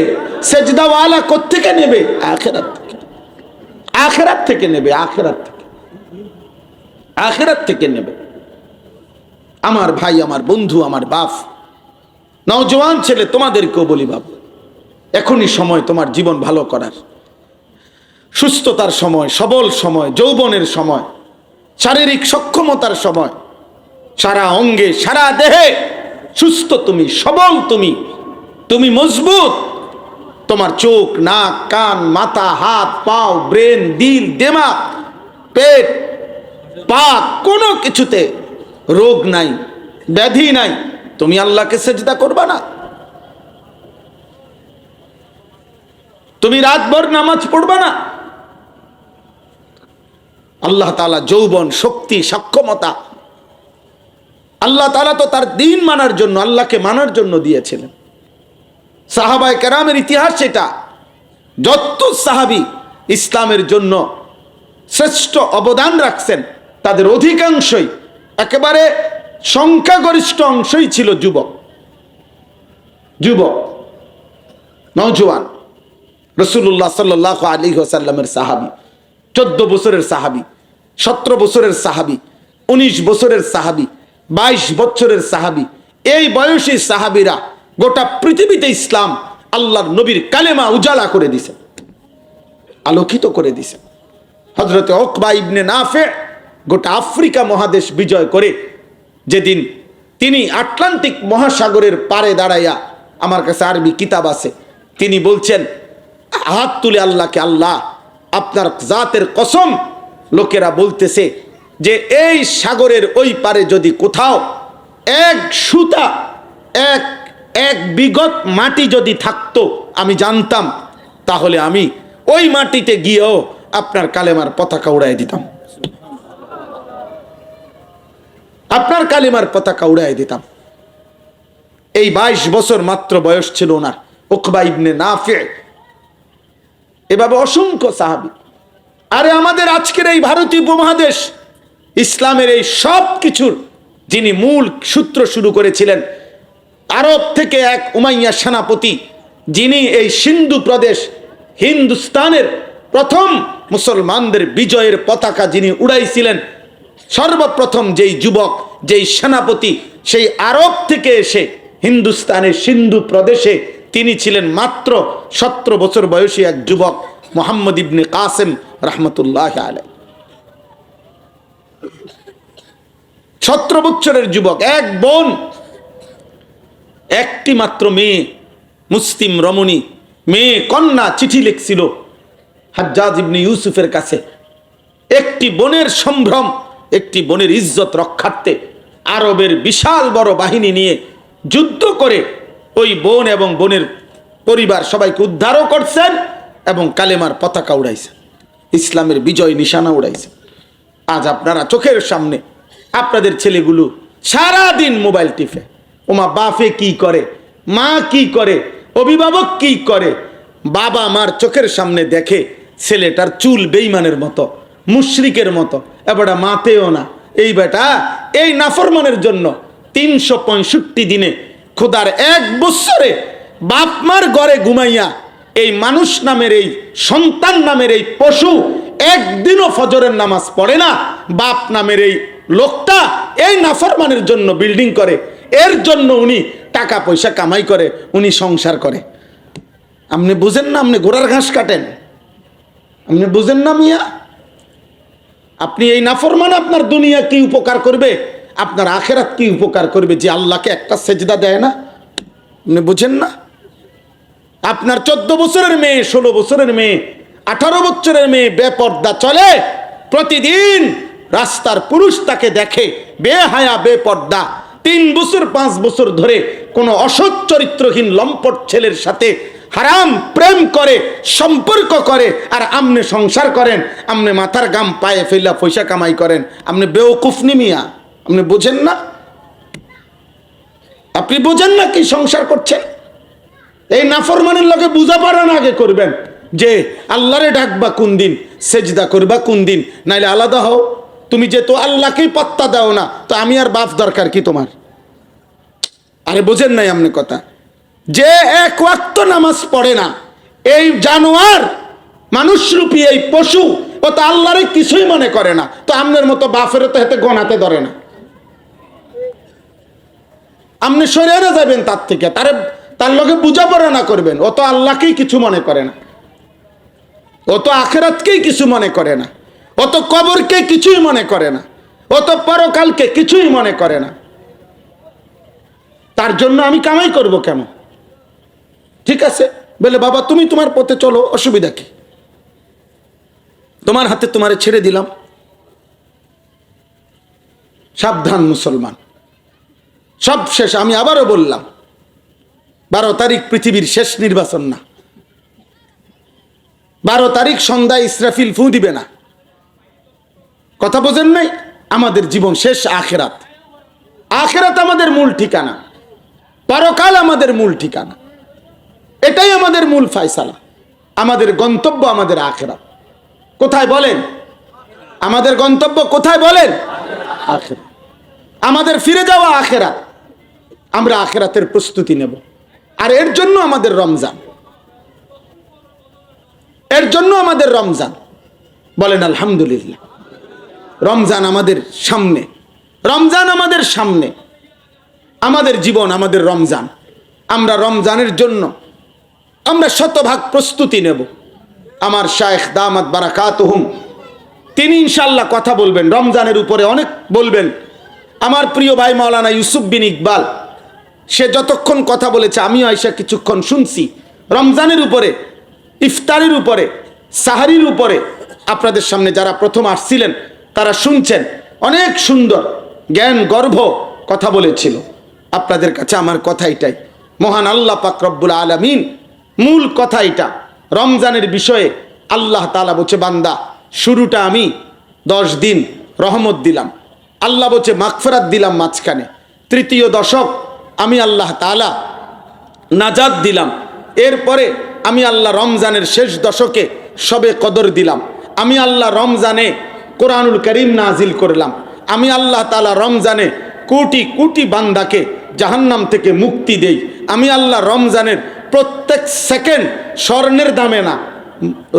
সেজদাওয়ালা কোত্থেকে নেবে? আখিরাত থেকে। আখিরাত থেকে নেবে, আখিরাত থেকে, আখিরাত থেকে নেবে। আমার ভাই, আমার বন্ধু, আমার বাপ, নওজোয়ান ছেলে, তোমাদেরকেও বলি, বাবা, এখনই সময় তোমার জীবন ভালো করার, সুস্থতার সময়, সবল সময়, যৌবনের সময়, শারীরিক সক্ষমতার সময়, সারা অঙ্গে সারা দেহে সুস্থ তুমি, সবল তুমি মজবুত। তোমার চোখ, নাক, কান, মাথা, হাত, পাও, ব্রেন, দিল, দিমাগ, পেট, পা, কোনো কিছুতে রোগ নাই, ব্যাধি নাই, তুমি আল্লাহকে সেজদা করবা না? তুমি রাতভর নামাজ পড়বা না? আল্লাহ তাআলা যৌবন, শক্তি, সক্ষমতা আল্লাহ তাআলা তো তার দ্বীন মানার জন্য, আল্লাহকে মানার জন্য দিয়েছিলেন। সাহাবায়ে কেরামের ইতিহাস সেটা, যত সাহাবী ইসলামের জন্য শ্রেষ্ঠ অবদান রাখছেন, তাদের অধিকাংশই, একেবারে সংখ্যাগরিষ্ঠ অংশই ছিল যুবক, নওজোয়ান। রাসূলুল্লাহ সাল্লাল্লাহু আলাইহি ওয়াসাল্লামের সাহাবী, 14 বছরের সাহাবী, 17 বছরের সাহাবী, 19 বছরের সাহাবী, 22 বছরের সাহাবী। এই বয়সী সাহাবীরা গোটা পৃথিবীতে ইসলাম আল্লাহর নবীর কালেমা উজালা করে দিছে, আলোকিত করে দিছে। হযরত উকবা ইবনে নাফে গোটা আফ্রিকা মহাদেশ বিজয় করে যেদিন তিনি আটলান্টিক মহাসাগরের পারে দাঁড়াইয়া, আমার কাছে আরবি কিতাব আছে, তিনি বলছেন হাত তুলে আল্লাহকে, আল্লাহ আপনার জাতের কসম, লোকেরা বলতেছে যে এই সাগরের ওই পারে যদি কোথাও এক সুতা এক বিগত মাটি যদি থাকতো আমি জানতাম, তাহলে আমি ওই মাটিতে গিয়েও আপনার কালেমার পতাকা উড়াই দিতাম, আপনার কালেমার পতাকা উড়াই দিতাম। এই 22 বছর মাত্র বয়স ছিল ওনার, উকবা ইবনে নাফে। এভাবে অসংখ্য সাহাবী। আরে আমাদের আজকের এই ভারতীয় উপমহাদেশ ইসলামের এই সব কিছুর যিনি মূল সূত্র শুরু করেছিলেন, আরব থেকে এক উমাইয়া সেনাপতি, যিনি এই সিন্ধু প্রদেশ হিন্দুস্তানের প্রথম মুসলমানদের বিজয়ের পতাকা যিনি উড়াইছিলেন, সর্বপ্রথম যেই যুবক, যেই সেনাপতি, সেই আরব থেকে এসে হিন্দুস্তানের সিন্ধু প্রদেশে তিনি ছিলেন মাত্র 17 বছর বয়সী এক যুবক, মুহাম্মদ ইবনে কাসেম রহমতুল্লাহ আলাইহি। 17 বছরের যুবক, এক বোন, একটি মাত্র মেয়ে, মুসলিম রমণী মেয়ে কন্যা চিঠি লিখছিল হাজ্জাজ ইবনে ইউসুফের কাছে। একটি বোনের সম্ভ্রম, একটি বোনের ইজ্জত রক্ষার্থে আরবের বিশাল বড় বাহিনী নিয়ে যুদ্ধ করে ওই বোন এবং বোনের পরিবার সবাইকে উদ্ধারও করছেন এবং কালেমার পতাকা উড়াইছেন, ইসলামের বিজয় নিশানা উড়াইছেন। আজ আপনারা চোখের সামনে আপনাদের ছেলেগুলো সারা দিন মোবাইল টিপে, ওমা বাপে কি করে, মা কি করে, অভিভাবক কি করে, বাবা মার চোখের সামনে দেখে ছেলেটার চুল বেঈমানের মতো, মুশরিকের মতো, এবারে মাতেও না। এই বেটা এই নাফরমানের জন্য 365 দিনে খোদার 1 বছরে বাপ মার ঘরে ঘুমাইয়া এই মানুষ নামের, এই সন্তান নামের এই পশু একদিনও ফজরের নামাজ পড়ে না। বাপ নামের এই লোকটা এই নাফরমানের জন্য বিল্ডিং করে, এর জন্য উনি টাকা পয়সা কামাই করে, উনি সংসার করে। আপনি বুঝেন না? আপনি ঘোড়ার ঘাস কাটেন, আপনি বুঝেন না মিয়া? আপনি এই নাফরমান আপনার দুনিয়া কি উপকার করবে, আপনার আখেরাত কি উপকার করবে, যে আল্লাহকে একটা সেজদা দেয় না? আপনি বুঝেন না? আপনার 14 বছরের মেয়ে, 16 বছরের মেয়ে, 18 বছরের মেয়ে বেপর্দা চলে, প্রতিদিন রাস্তার পুরুষ তাকে দেখে বেহায়া বেপর্দা। 3 বছর 5 বছর ধরে কোনো অসৎ চরিত্রহীন লম্পট ছেলের সাথে হারাম প্রেম করে, সম্পর্ক করে, আর আমনে সংসার করেন, আমনে মাথার গাম পায়ে ফেলা পয়সা কামাই করেন। আপনি বেওকুফ নি মিয়া? আপনি বুঝেন না? আপনি বুঝেন না কি সংসার করছেন? এই নাফরমানের লগে বুঝাপড়া আগে করবেন যে আল্লাহরে ডাকবা কোন দিন, সেজদা করবা কোন দিন, নাইলে আলাদা হও। তুমি যে তো আল্লাহকেই পাত্তা দাও না, তো আমি আর বাপ দরকার কি তোমার? আরে বুঝেন নাই আপনি কথা? যে 1 ওয়াক্ত নামাজ পড়ে না, এই জানোয়ার মানুষরূপী এই পশু, ও তো আল্লাহরে কিছুই মনে করে না, তো আমনের মতো বাপেরও তো হাতে গনাতে ধরে না। আপনি সরে যাবেন তার থেকে, তার লগে বুঝাপড়া না করবেন। ও তো আল্লাহকেই কিছু মনে করে না, ও তো আখেরাতকেই কিছু মনে করে না, ও তো কবরকে কিছুই মনে করে না, ও তো পরকালকে কিছুই মনে করে না। তার জন্য আমি কামাই করব কেন? ঠিক আছে বলে, বাবা তুমি তোমার পথে চলো, অসুবিধা কি? তোমার হাতে তোমারে ছেড়ে দিলাম। সাবধান মুসলমান, সব শেষ। আমি আবারও বললাম, 12 তারিখ পৃথিবীর শেষ নির্বাচন না। 12 তারিখ সন্ধ্যায় ইসরাফিল ফু দিবে না। কথা বোঝেন নাই? আমাদের জীবন শেষ, আখেরাত। আখেরাত আমাদের মূল ঠিকানা, পরকাল আমাদের মূল ঠিকানা, এটাই আমাদের মূল ফয়সালা। আমাদের গন্তব্য আমাদের আখেরাত। কোথায় বলেন? আমাদের গন্তব্য কোথায় বলেন? আখেরাত। আমাদের ফিরে যাওয়া আখেরাত। আমরা আখেরাতের প্রস্তুতি নেব, আর এর জন্য আমাদের রমজান, এর জন্য আমাদের রমজান। বলেন আলহামদুলিল্লাহ। রমজান আমাদের সামনে, রমজান আমাদের সামনে, আমাদের জীবন আমাদের রমজান। আমরা রমজানের জন্য আমরা শতভাগ প্রস্তুতি নেব। আমার শায়েখ দামাত বারাকাতুহুম তিনি ইনশাআল্লাহ কথা বলবেন রমজানের উপরে, অনেক বলবেন। আমার প্রিয় ভাই মাওলানা ইউসুফ বিন ইকবাল, সে যতক্ষণ কথা বলেছে আমিও আয়সা কিছুক্ষণ শুনছি রমজানের উপরে, ইফতারির উপরে, সাহারির উপরে। আপনাদের সামনে যারা প্রথম আসছিলেন তারা শুনছেন, অনেক সুন্দর জ্ঞান গর্ভ কথা বলেছিল। আপনাদের কাছে আমার কথা এটাই, মহান আল্লাহ পাক রব্বুল আলামিন মূল কথা এটা। রমজানের বিষয়ে আল্লাহ তাআলা বলছে, বান্দা শুরুটা আমি 10 দিন রহমত দিলাম, আল্লাহ বলছে মাগফিরাত দিলাম মাঝখানে, তৃতীয় দশক আমি আল্লাহ তাআলা নাজাত দিলাম, এরপরে আমি আল্লাহ রমজানের শেষ দশকে শবে কদর দিলাম, আমি আল্লাহ রমজানে কোরআনুল কারীম নাজিল করলাম, আমি আল্লাহ তাআলা রমজানে কোটি কোটি বান্দাকে জাহান্নাম থেকে মুক্তি দেই, আমি আল্লাহ রমজানের প্রত্যেক সেকেন্ড স্বর্ণের দামে না,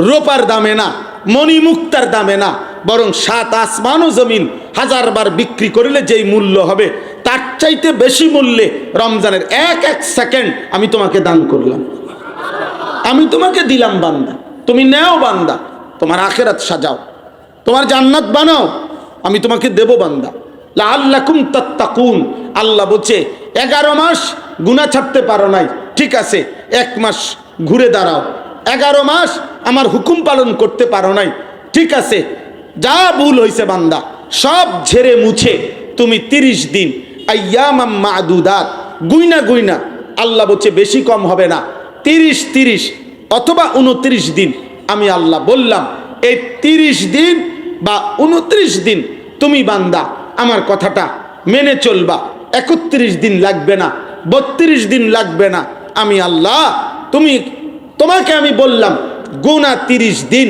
রূপার দামে না, মণিমুক্তার দামে না, বরং 7 আসমান ও জমিন 1000 বার বিক্রি করলে যেই মূল্য হবে তার চাইতে বেশি মূল্যে রমজানের এক এক সেকেন্ড আমি তোমাকে দান করলাম, আমি তোমাকে দিলাম বান্দা, তুমি নেও বান্দা, তোমার আখিরাত সাজাও, তোমার জান্নাত বানাও, আমি তোমাকে দেব বান্দা। লাআল্লাকুম তাত্তাকুন, আল্লাহ বলছে 11 মাস গুনাহ ছাড়তে পারো নাই, ঠিক আছে 1 মাস ঘুরে দাঁড়াও, 11 মাস আমার হুকুম পালন করতে পারো নাই, ঠিক আছে যা ভুল হয়েছে বান্দা সব ঝেড়ে মুছে তুমি 30 দিন আইয়ামাম মাদুদাত গুইনা গুইনা, আল্লাহ বলছে বেশি কম হবে না, 30 অথবা 29 দিন আমি আল্লাহ বললাম, এই 30 দিন বা 29 দিন তুমি বান্দা আমার কথাটা মেনে চলবা। 31 দিন লাগবে না, 32 দিন লাগবে না, আমি আল্লাহ তোমাকে আমি বললাম গোনা 30 দিন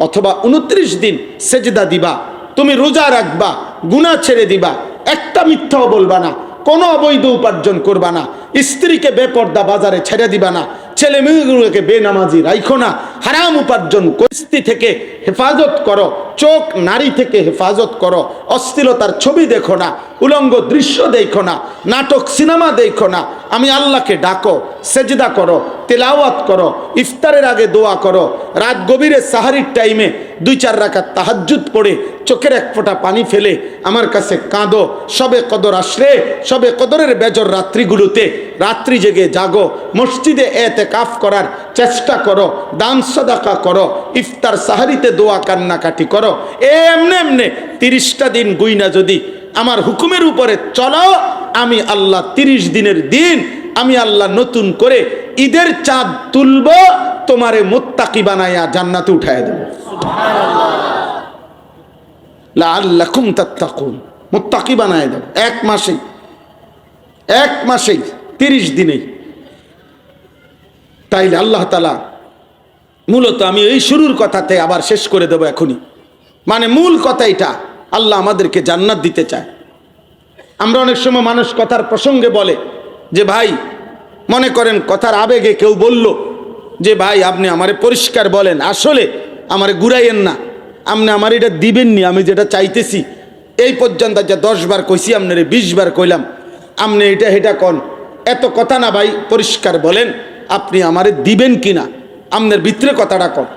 অথবা 29 দিন সেজদা দিবা, তুমি রোজা রাখবা, গুনাহ ছেড়ে দিবা, একটা মিথ্যাও বলবা না, কোনো অবৈধ উপার্জন করবা না, স্ত্রীকে বেপর্দা বাজারে ছেড়ে দিবা না, ছেলে মেয়েগুলোকে বেনামাজি রাইখো না, হারাম উপার্জন কুস্তি থেকে হেফাজত করো, চোখ নারী থেকে হেফাজত করো, অশ্লীলতার ছবি দেখো না, উলঙ্গ দৃশ্য দেখো না, নাটক সিনেমা দেখো না, আমি আল্লাহকে ডাকো, সেজদা করো, তেলাওয়াত করো, ইফতারের আগে দোয়া করো, রাত গভীরে সাহারির টাইমে 2-4 রাকাত তাহাজ্জুদ পড়ে চোখের এক ফোঁটা পানি ফেলে আমার কাছে কাঁদো, শবে কদর আসলে শবে কদরের বেজর রাত্রিগুলোতে রাত্রি জেগে জাগো, মসজিদে এতেকাফ করার চেষ্টা করো, দান সাদাকা করো, ইফতার সাহারিতে দোয়া কান্নাকাটি করো, এমনে এমনে 30টা দিন গুইনা যদি আমার হুকুমের উপরে চলো, আমি আল্লাহ 30 দিনের দিন আমি আল্লাহ নতুন করে ঈদের চাঁদ তুলব, তোমারে মুত্তাকি বানায়া জান্নাতে উঠায় দেব। লাআল্লাকুম তাত্তাকুন, মুত্তাকি বানায় দেব 1 মাসেই 30 দিনেই। তাইলে আল্লাহ তাআলা মূলত, আমি এই শুরুর কথাতে আবার শেষ করে দেব এখনই, মানে মূল কথা এটা, আল্লাহ আমাদেরকে জান্নাত দিতে চায়। আমরা অনেক সময় মানুষ কথার প্রসঙ্গে বলে যে ভাই, মনে করেন কথার আবেগে কেউ বলল যে ভাই আপনি আমারে পরিষ্কার বলেন, আসলে আমারে ঘুরাইয়েন না, আপনি আমার এটা দিবেননি, আমি যেটা চাইতেছি এই পর্যন্ত যা 10 বার কইছি আপনারে 20 বার কইলাম, আপনি এটা হেটা কন, এত কথা না ভাই, পরিষ্কার বলেন আপনি আমারে দিবেন কিনা, আপনার ভিতরে কথাটা কন।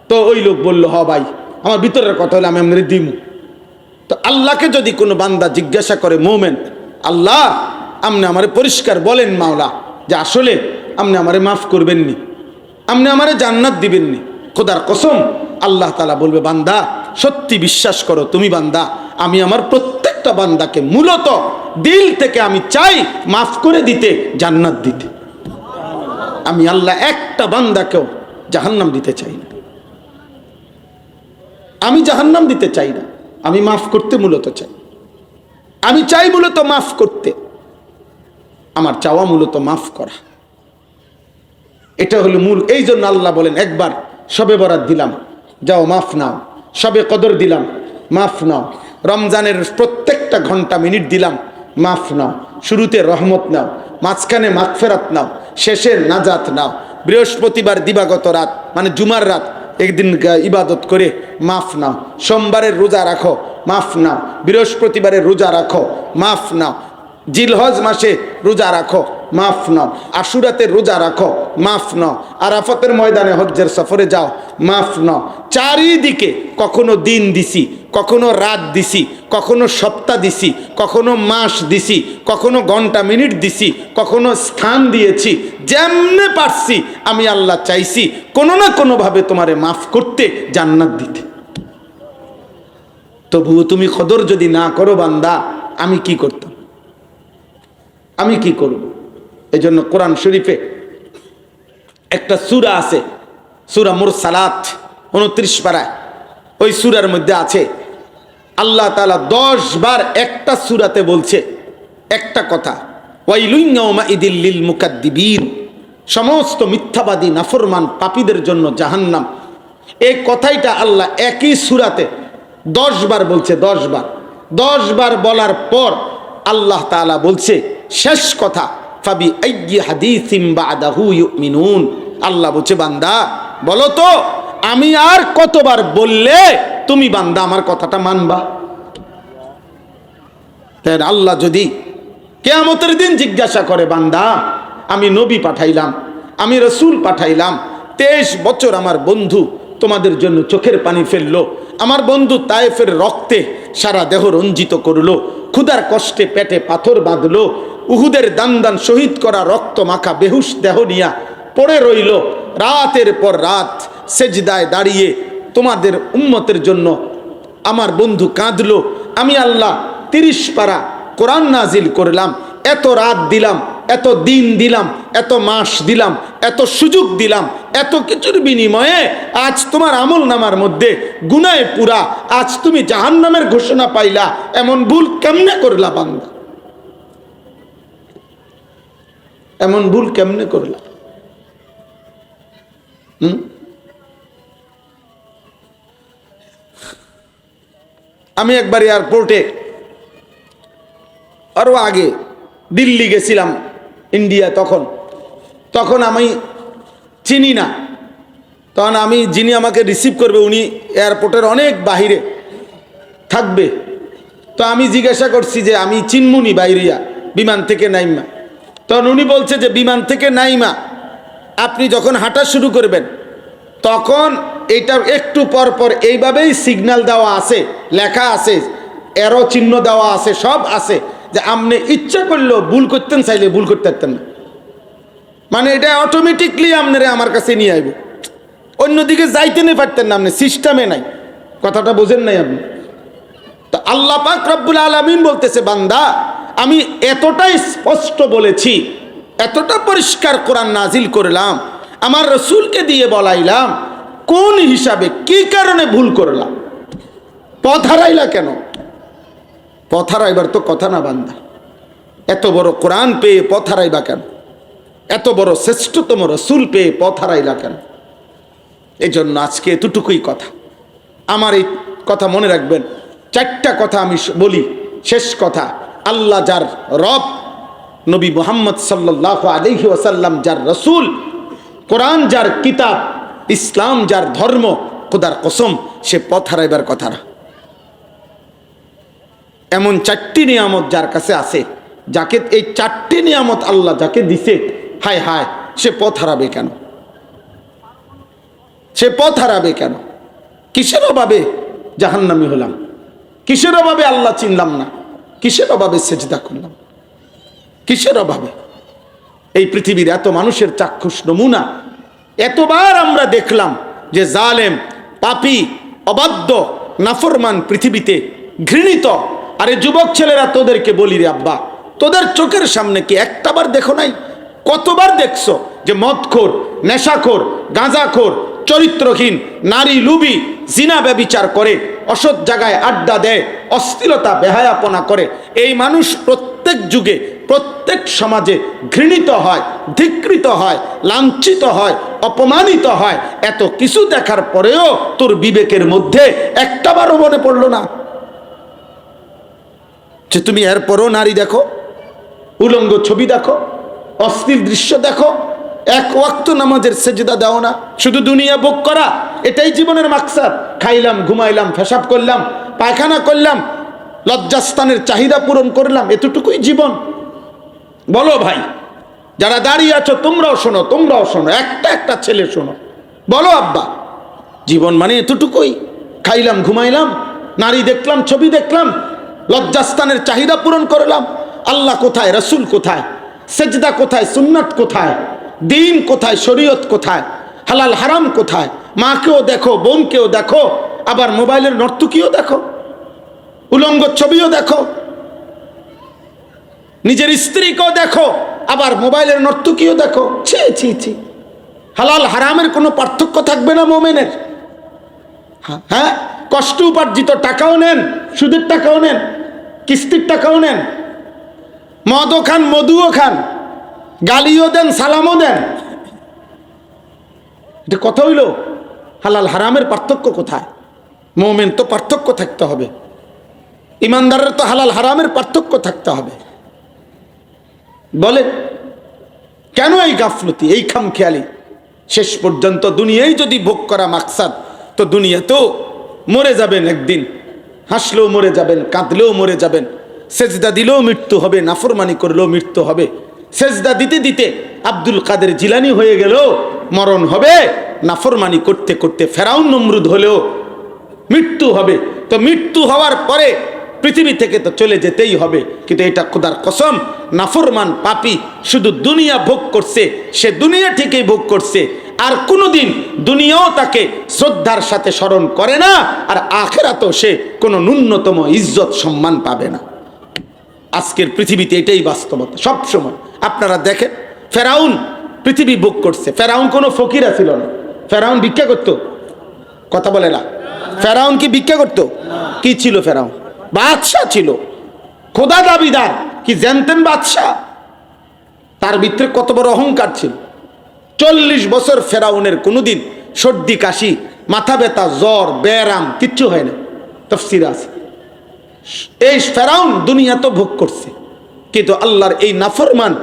তো ওই লোক বলল হ ভাই, আমার ভিতরের কথা হলে আমি আপনারে দিমু। তো আল্লাহকে যদি কোনো বান্দা জিজ্ঞাসা করে, মোমেন আল্লাহ আপনি আমারে পরিষ্কার বলেন মাওলা, যে আসলে আপনি আমারে মাফ করবেননি, আপনি আমারে জান্নাত দিবেননি, খোদার কসম আল্লাহ তাআলা বলবে, বান্দা সত্যি বিশ্বাস করো তুমি বান্দা, আমি আমার প্রত্যেকটা বান্দাকে মূলত দিল থেকে আমি চাই মাফ করে দিতে, জান্নাত দিতে। আমি আল্লাহ একটা বান্দাকেও জাহান্নাম দিতে চাই না, আমি জাহান্নাম দিতে চাই না, আমি মাফ করতে মূলত চাই, আমি চাই মূলত মাফ করতে, আমার চাওয়া মূলত মাফ করা, এটা হলো মূল। এই জন্য আল্লাহ বলেন, একবার শবে বরাত দিলাম, যাও মাফ নাও, শবে কদর দিলাম, মাফ নাও, রমজানের প্রত্যেকটা ঘন্টা মিনিট দিলাম, মাফ নাও, শুরুতে রহমত নাও, মাঝখানে মাগফিরাত নাও, শেষে নাজাত নাও, বৃহস্পতিবার দিবাগত রাত মানে জুমার রাত একদিন ইবাদত করে মাফ নাও, সোমবারের রোজা রাখো, মাফ নাও। বৃহস্পতিবারে রোজা রাখো, মাফ নাও। জিলহজ মাসে রোজা রাখো, মাফ নাও। আশুরাতে রোজা রাখো, মাফ নাও। আরাফাতের ময়দানে হজ্জের সফরে যাও, মাফ নাও। চারিদিকে কখনো দিন দিছি, কখনো রাত দিছি, কখনো সপ্তাহ দিছি, কখনো মাস দিছি, কখনো ঘন্টা মিনিট দিছি, কখনো স্থান দিয়েছি। যেমনে পারছি আমি আল্লাহ চাইছি কোনো না কোনোভাবে তোমারে মাফ করতে, জান্নাত দিতে। তবুও তুমি কদর যদি না করো বান্দা, আমি কি করতাম? আমি কি করব? এই জন্য কোরআন শরীফে একটা সূরা আছে, সূরা মুরসালাত, 29 পারায়। ওই সূরার মধ্যে আছে আল্লাহ তাআলা 10 বার একটা সূরাতে বলছে একটা কথা, ওয়াইলুন ইয়াউমাইদিল লিল মুকাদ্দিবিন, সমস্ত মিথ্যাবাদী নাফরমান পাপীদের জন্য জাহান্নাম। এই কথাইটা আল্লাহ একই সূরাতে 10 বার বলছে। 10 বার, 10 বার বলার পর আল্লাহ তাআলা বলছে শেষ কথা, ফাবি আইয়ি হাদিসিম বাদাহু ইউমিনুন। আল্লাহ বলছে বান্দা বলো তো আমি আর কতবার বললে তুমি বান্দা আমার কথাটা মানবা? তাই আল্লাহ যদি কিয়ামতের দিন জিজ্ঞাসা করে, বান্দা আমি নবী পাঠাইলাম, আমি রাসূল পাঠাইলাম, 23 বছর আমার বন্ধু তোমাদের জন্য চোখের পানি ফেললো, আমার বন্ধু তায়েফের রক্তে সারা দেহ রঞ্জিত করলো, ক্ষুধার কষ্টে পেটে পাথর বাঁধলো, উহুদের দান দান শহীদ করা রক্ত মাখা বেহুশ দেহ নিয়া পড়ে রইল, রাতের পর রাত সেজদায় দাঁড়িয়ে তোমাদের উম্মতের জন্য আমার বন্ধু কাঁদলো। আমি আল্লাহ 30 পারা কোরআন নাজিল করলাম, এত রাত দিলাম, এত দিন দিলাম, এত মাস দিলাম, এত সুযোগ দিলাম, এত কিছুর বিনিময়ে আজ তোমার আমল নামার মধ্যে গুনাহে পুরা, আজ তুমি জাহান্নামের ঘোষণা পাইলা। এমন ভুল কেমনে করলা বান্দা? এমন ভুল কেমনে করলা? আমি একবার এয়ারপোর্টে, আরো আগে দিল্লি গেছিলাম, ইন্ডিয়া, তখন আমি চিনি না, তখন আমি যিনি আমাকে রিসিভ করবে উনি এয়ারপোর্টের অনেক বাহিরে থাকবে। তো আমি জিজ্ঞাসা করছি যে আমি চিনমুনি বাইরিয়া বিমান থেকে নাইমা। তখন উনি বলছে যে বিমান থেকে নাইমা আপনি যখন হাঁটা শুরু করবেন তখন এটা একটু পর পর এইভাবেই সিগন্যাল দেওয়া আছে, লেখা আছে, এরো চিহ্ন দেওয়া আছে, সব আছে, যে আপনি ইচ্ছা করলেও ভুল করতেন, চাইলে ভুল করতে পারতেন না। মানে এটা অটোমেটিকলি আপনারা আমার কাছে নিয়ে আইব, অন্যদিকে যাইতে না পারতেন না, আপনি সিস্টেমে নাই। কথাটা বোঝেন নাই আপনি? তো আল্লাহ পাক রব্বুল আলামিন বলতেছে বান্দা আমি এতটাই স্পষ্ট বলেছি, এতটা পরিষ্কার কোরআন নাজিল করলাম, আমার রসুলকে দিয়ে বলাইলাম, কোন হিসাবে কি কারণে ভুল করলাম? পথ হারাইলা কেন? পথ হারাইবার তো কথা না বান্দা। এত বড় কোরআন পেয়ে পথ হারাইবা কেন? এত বড় শ্রেষ্ঠতম রসুল পেয়ে পথ হারাইলা কেন? এই জন্য আজকে এতটুকুই কথা। আমার এই কথা মনে রাখবেন, 4টা কথা আমি বলি, শেষ কথা। আল্লাহ যার রব, নবী মুহাম্মদ সাল্লাল্লাহু আলাইহি ওয়াসাল্লাম যার রসুল, কোরআন যার কিতাব, ইসলাম যার ধর্ম, খোদার কসম সে পথ হারাইবার কথা না। এমন 4টি নিয়ামত যার কাছে আছে, যাকে এই 4টি নিয়ামত আল্লাহ যাকে দিছে, হায় হায় সে পথ হারাবে কেন? সে পথ হারাবে কেন? কিসের অভাবে জাহান্নামী হলাম? কিসের অভাবে আল্লাহ চিনলাম না? কিসের অভাবে সেজদা করলাম? কিসের অভাবে? এই পৃথিবীর এত মানুষের চাক্ষুষ নমুনা এতবার আমরা দেখলাম যে জালেম, পাপী, অবাধ্য, নাফরমান পৃথিবীতে ঘৃণিত। আরে যুবক ছেলেরা, তোদেরকে বলি রে আব্বা, তোদের চোখের সামনে কি একটাবার দেখো নাই? কতবার দেখছো যে মদখোর, নেশাখোর, গাঁজাখোর, চরিত্রহীন, নারী লুবি, জিনা ব্যভিচার করে, অসৎ জায়গায় আড্ডা দেয়, অশ্লীলতা বেহায়াপনা করে। এই মানুষ প্রত্যেক যুগে, প্রত্যেক সমাজে ঘৃণিত হয়, ধিক্কৃত হয়, লাঞ্ছিত হয়, অপমানিত হয়। এত কিছু দেখার পরেও তোর বিবেকের মধ্যে একটাবারও মনে পড়লো না যে তুমি এরপরও নারী দেখো, উলঙ্গ ছবি দেখো, অশ্লীল দৃশ্য দেখো, এক ওয়াক্ত নামাজের সেজদা দাও না, শুধু দুনিয়া ভোগ করা, এটাই জীবনের মাকসাদ। খাইলাম, ঘুমাইলাম, পেশাব করলাম, পায়খানা করলাম, লজ্জাস্থানের চাহিদা পূরণ করলাম, এতটুকুই জীবন? বলো ভাই, যারা দাঁড়িয়ে আছো তোমরাও শোনো, তোমরাও শোনো, একটা একটা ছেলে শোনো, বলো আব্বা, জীবন মানে এতটুকুই? খাইলাম, ঘুমাইলাম, নারী দেখলাম, ছবি দেখলাম, লজ্জাস্থানের চাহিদা পূরণ করলাম। আল্লাহ কোথায়? রসুল কোথায়? সেজদা কোথায়? সুন্নাত কোথায়? দিন কোথায়? শরীয়ত কোথায়? হালাল হারাম কোথায়? মাকেও দেখো, বোনকেও দেখো, আবার মোবাইলের নর্তকীও দেখো, উলঙ্গ ছবিও দেখো, নিজের স্ত্রীকেও দেখো, আবার মোবাইলের নর্তকীও দেখো। ছি ছি ছি, হালাল হারামের কোনো পার্থক্য থাকবে না মোমেনের? হ্যাঁ, কষ্ট উপার্জিত টাকাও নেন, সুদের টাকাও নেন, কিস্তির টাকাও নেন, মদও খান, মধুও খান, গালিও দেন, সালামও দেন। এটা কথা হইল? হালাল হারামের পার্থক্য কোথায়? মোমেন তো পার্থক্য থাকতে হবে, ইমানদারের তো হালাল হারামের পার্থক্য থাকতে হবে। বলে কেন এই গাফলতি, এই খামখেয়ালি? শেষ পর্যন্ত দুনিয়ায় যদি ভোগ করা মাকসাদ, তো দুনিয়াতেও মরে যাবেন একদিন, হাসলেও মরে যাবেন, কাঁদলেও মরে যাবেন, সেজদা দিলেও মৃত্যু হবে, নাফরমানি করলেও মৃত্যু হবে। সেজদা দিতে দিতে আব্দুল কাদের জিলানি হয়ে গেলেও মরণ হবে, নাফরমানি করতে করতে ফেরাউন নমরুদ হলেও মৃত্যু হবে। তো মৃত্যু হওয়ার পরে পৃথিবী থেকে তো চলে যেতেই হবে, কিন্তু এটা খোদার কসম, নাফরমান পাপী শুধু দুনিয়া ভোগ করছে, সে দুনিয়া ঠিকই ভোগ করছে, আর কোনোদিন দুনিয়াও তাকে শ্রদ্ধার সাথে স্মরণ করে না, আর আখেরাতেও সে কোনো ন্যূনতম ইজ্জত সম্মান পাবে না। আজকের পৃথিবীতে এটাই বাস্তবতা সব সময়। আপনারা দেখেন, ফেরাউন পৃথিবী ভোগ করছে, ফেরাউন কোনো ফকিরা ছিল না, ফেরাউন ভিক্ষা করতো? কথা বলে না। ফেরাউন কি ভিক্ষা করতো? কি ছিল ফেরাউন? বাদশাহ ছিল, খোদা দাবিদার, কি জানতেন বাদশাহ? তার ভিতরে কত বড় অহংকার ছিল। 40 বছর ফেরাউনের কোনোদিন সর্দি কাশি, মাথা ব্যথা, জ্বর, ব্যারাম কিচ্ছু হয় না, তাফসীর আছে। এই ফেরাউন দুনিয়া তো ভোগ করছে, কিন্তু আল্লাহর এই নাফরমান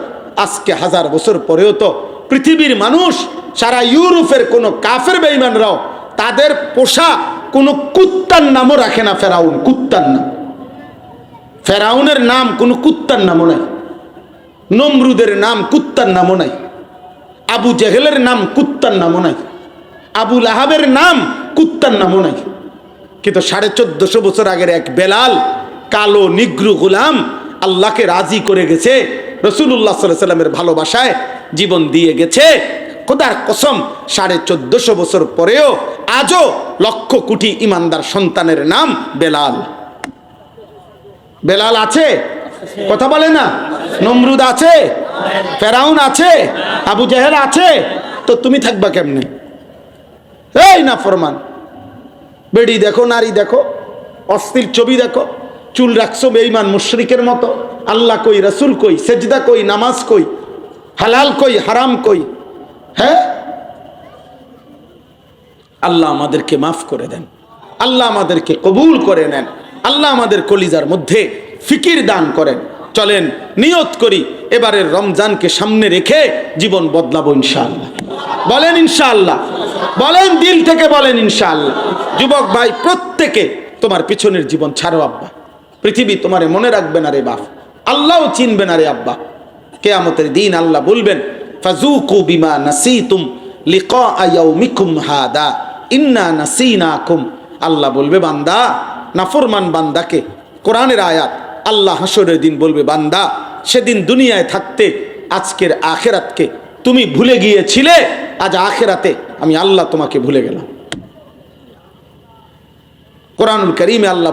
আজকে 1000 বছর পরেও তো পৃথিবীর মানুষ, সারা ইউরোপের কোনো কাফের বেঈমানরাও তাদের পোষা কোনো কুত্তার নামও রাখে না ফেরাউন, কুত্তার নাম। ফেরাউনের নাম কোনো কুত্তার নামও নাই, নমরুদের নাম কুত্তার নামও নাই, আবু জেহেলের নাম কুত্তার নামও নাই, আবু লাহাবের নাম কুত্তার নামও নাই। কিন্তু 1450 বছর আগের এক বেলাল, কালো নিগ্রু গোলাম, আল্লাহকে রাজি করে গেছে, রাসূলুল্লাহ সাল্লাল্লাহু আলাইহি সাল্লামের ভালোবাসায় জীবন দিয়ে গেছে। খোদার কসম, 1450 বছর পরেও আজও লক্ষ কোটি ইমানদার সন্তানের নাম বেলাল। বেলাল আছে? কথা বলে না। নমরুদ আছে, ফেরাউন আছে, আবু জেহেল আছে, তো তুমি থাকবা কেমনে? এই নাফরমান, বেড়ি দেখো, নারী দেখো, অশ্লীল ছবি দেখো, চুল রাখছো বেঈমান মুশরিকের মতো। আল্লাহ কই, রাসূল কই, সেজদা কই, নামাজ কই, হালাল কই, হারাম কই? হ্যাঁ, আল্লাহ আমাদেরকে মাফ করে দেন, আল্লাহ আমাদেরকে কবুল করে নেন, আল্লাহ আমাদের কলিজার মধ্যে ফিকির দান করেন। চলেন নিয়ত করি, এবারের রমজানকে সামনে রেখে জীবন বদলাবো ইনশাআল্লাহ। বলেন ইনশাআল্লাহ, বলেন দিল থেকে বলেন ইনশাআল্লাহ। যুবক ভাই, প্রত্যেকে তোমার পিছনের জীবন ছাড়ো আব্বা, পৃথিবী তোমারে মনে রাখবে না রে বাপ, আল্লাহও চিনবে না রে আব্বা। কিয়ামতের দিন আল্লাহ বলবেন, ফাযুকু বিমা নাসিতুম লিকা ইয়াউমিকুম হাদা ইন্না নাসিনাকুম। আল্লাহ বলবে বান্দা, নাফরমান বান্দাকে, কোরআনের আয়াত, আল্লাহ হাসরের দিন বলবে বান্দা, সেদিন দুনিয়ায় থাকতে আজকের আখেরাতকে তুমি ভুলে গিয়েছিলে, আজ আখেরাতে আমি আল্লাহ তোমাকে ভুলে গেলাম। কোরআনুল কারীমে আল্লাহ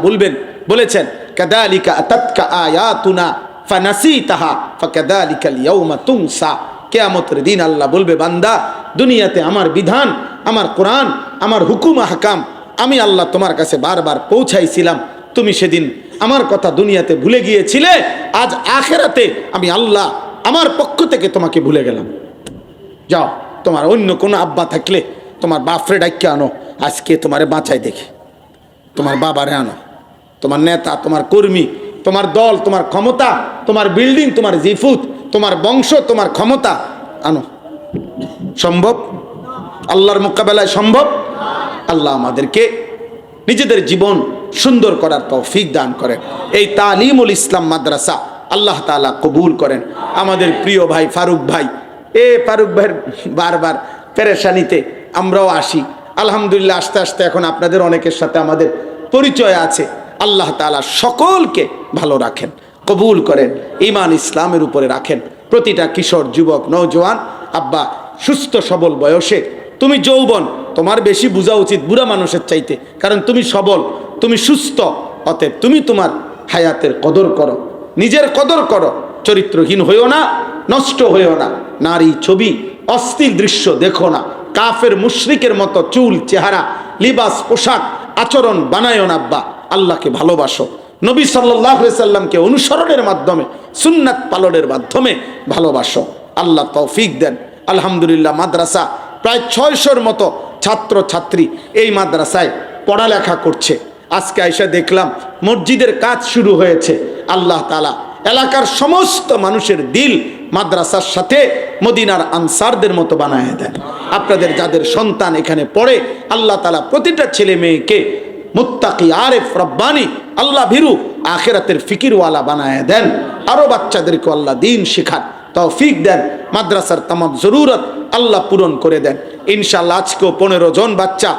বলেছেন, কাযালিকা আতাতকা আয়াতুনা ফানাসিতাহা ফাকাযালিকাল ইয়াউমা তুনসা। কিয়ামতের দিন আল্লাহ বলবে বান্দা, দুনিয়াতে আমার বিধান, আমার কোরআন, আমার হুকুম আহকাম আমি আল্লাহ তোমার কাছে বারবার পৌঁছাইছিলাম, তুমি সেদিন আমার কথা দুনিয়াতে ভুলে গিয়েছিলে, আজ আখেরাতে আমি আল্লাহ আমার পক্ষ থেকে তোমাকে ভুলে গেলাম। যাও, তোমার অন্য কোনো আব্বা থাকলে তোমার বাপরে ডাইকে আনো, আজকে তোমারে বাঁচাই দেখে, তোমার বাবারে আনো, তোমার নেতা, তোমার কর্মী, তোমার দল, তোমার ক্ষমতা, তোমার বিল্ডিং, তোমার জিফুত, তোমার বংশ, তোমার ক্ষমতা আনো। সম্ভব? আল্লাহর মোকাবেলায় সম্ভব? আল্লাহ আমাদেরকে নিজেদের জীবন সুন্দর করার তৌফিক দান করেন। এই তালিমুল ইসলাম মাদ্রাসা আল্লাহ তাআলা কবুল করেন। আমাদের প্রিয় ভাই ফারুক ভাই, ফারুক ভাইয়ের বারবার পেরেশানিতে আমরাও আসি। আলহামদুলিল্লাহ আস্তে আস্তে এখন আপনাদের অনেকের সাথে আমাদের পরিচয় আছে। আল্লাহ তাআলা সকলকে ভালো রাখেন, কবুল করেন, ঈমান ইসলামের উপরে রাখেন। প্রতিটা কিশোর, যুবক, নওজোয়ান আব্বা সুস্থ সবল বয়সে, তুমি যৌবন, তোমার বেশি বোঝা উচিত বুড়া মানুষের চাইতে, কারণ তুমি সবল, তুমি সুস্থ। অতএব তুমি তোমার হায়াতের কদর করো, নিজের কদর করো, চরিত্রহীন হইও না, নষ্ট হইও না, নারী ছবি অস্থির দৃশ্য দেখো না, কাফের মুশরিকের মতো চুল, চেহারা, লিবাস, পোশাক, আচরণ বানায়ও না আব্বা। আল্লাহকে ভালোবাসো, নবী সাল্লাল্লাহু আলাইহি সাল্লামকে অনুসরণের মাধ্যমে, সুন্নাত পালনের মাধ্যমে ভালোবাসো। আল্লাহ তৌফিক দেন। আলহামদুলিল্লাহ মাদ্রাসা প্রায় 600-র মতো ছাত্র ছাত্রী এই মাদ্রাসায় পড়ালেখা করছে। আজকে আইসা দেখলাম মসজিদের কাজ শুরু হয়েছে। আল্লাহ তাআলা এলাকার সমস্ত মানুষের দিল মাদ্রাসার সাথে মদিনার আনসারদের মতো বানায় দেন। আপনাদের যাদের সন্তান এখানে পড়ে, আল্লাহ তাআলা প্রতিটা ছেলে মেয়েকে মুত্তাকি, আরেফ, রব্বানি, আল্লাহ ভীরু, আখিরাতের ফিকিরওয়ালা বানায় দেন। আরো বাচ্চাদেরকে আল্লাহ দ্বীন শিখার তৌফিক দেন। মাদ্রাসার তামাম জরুরত আল্লাহ পূরণ করে দেন। ইনশাআল্লাহ আজকেও 15 জন বাচ্চা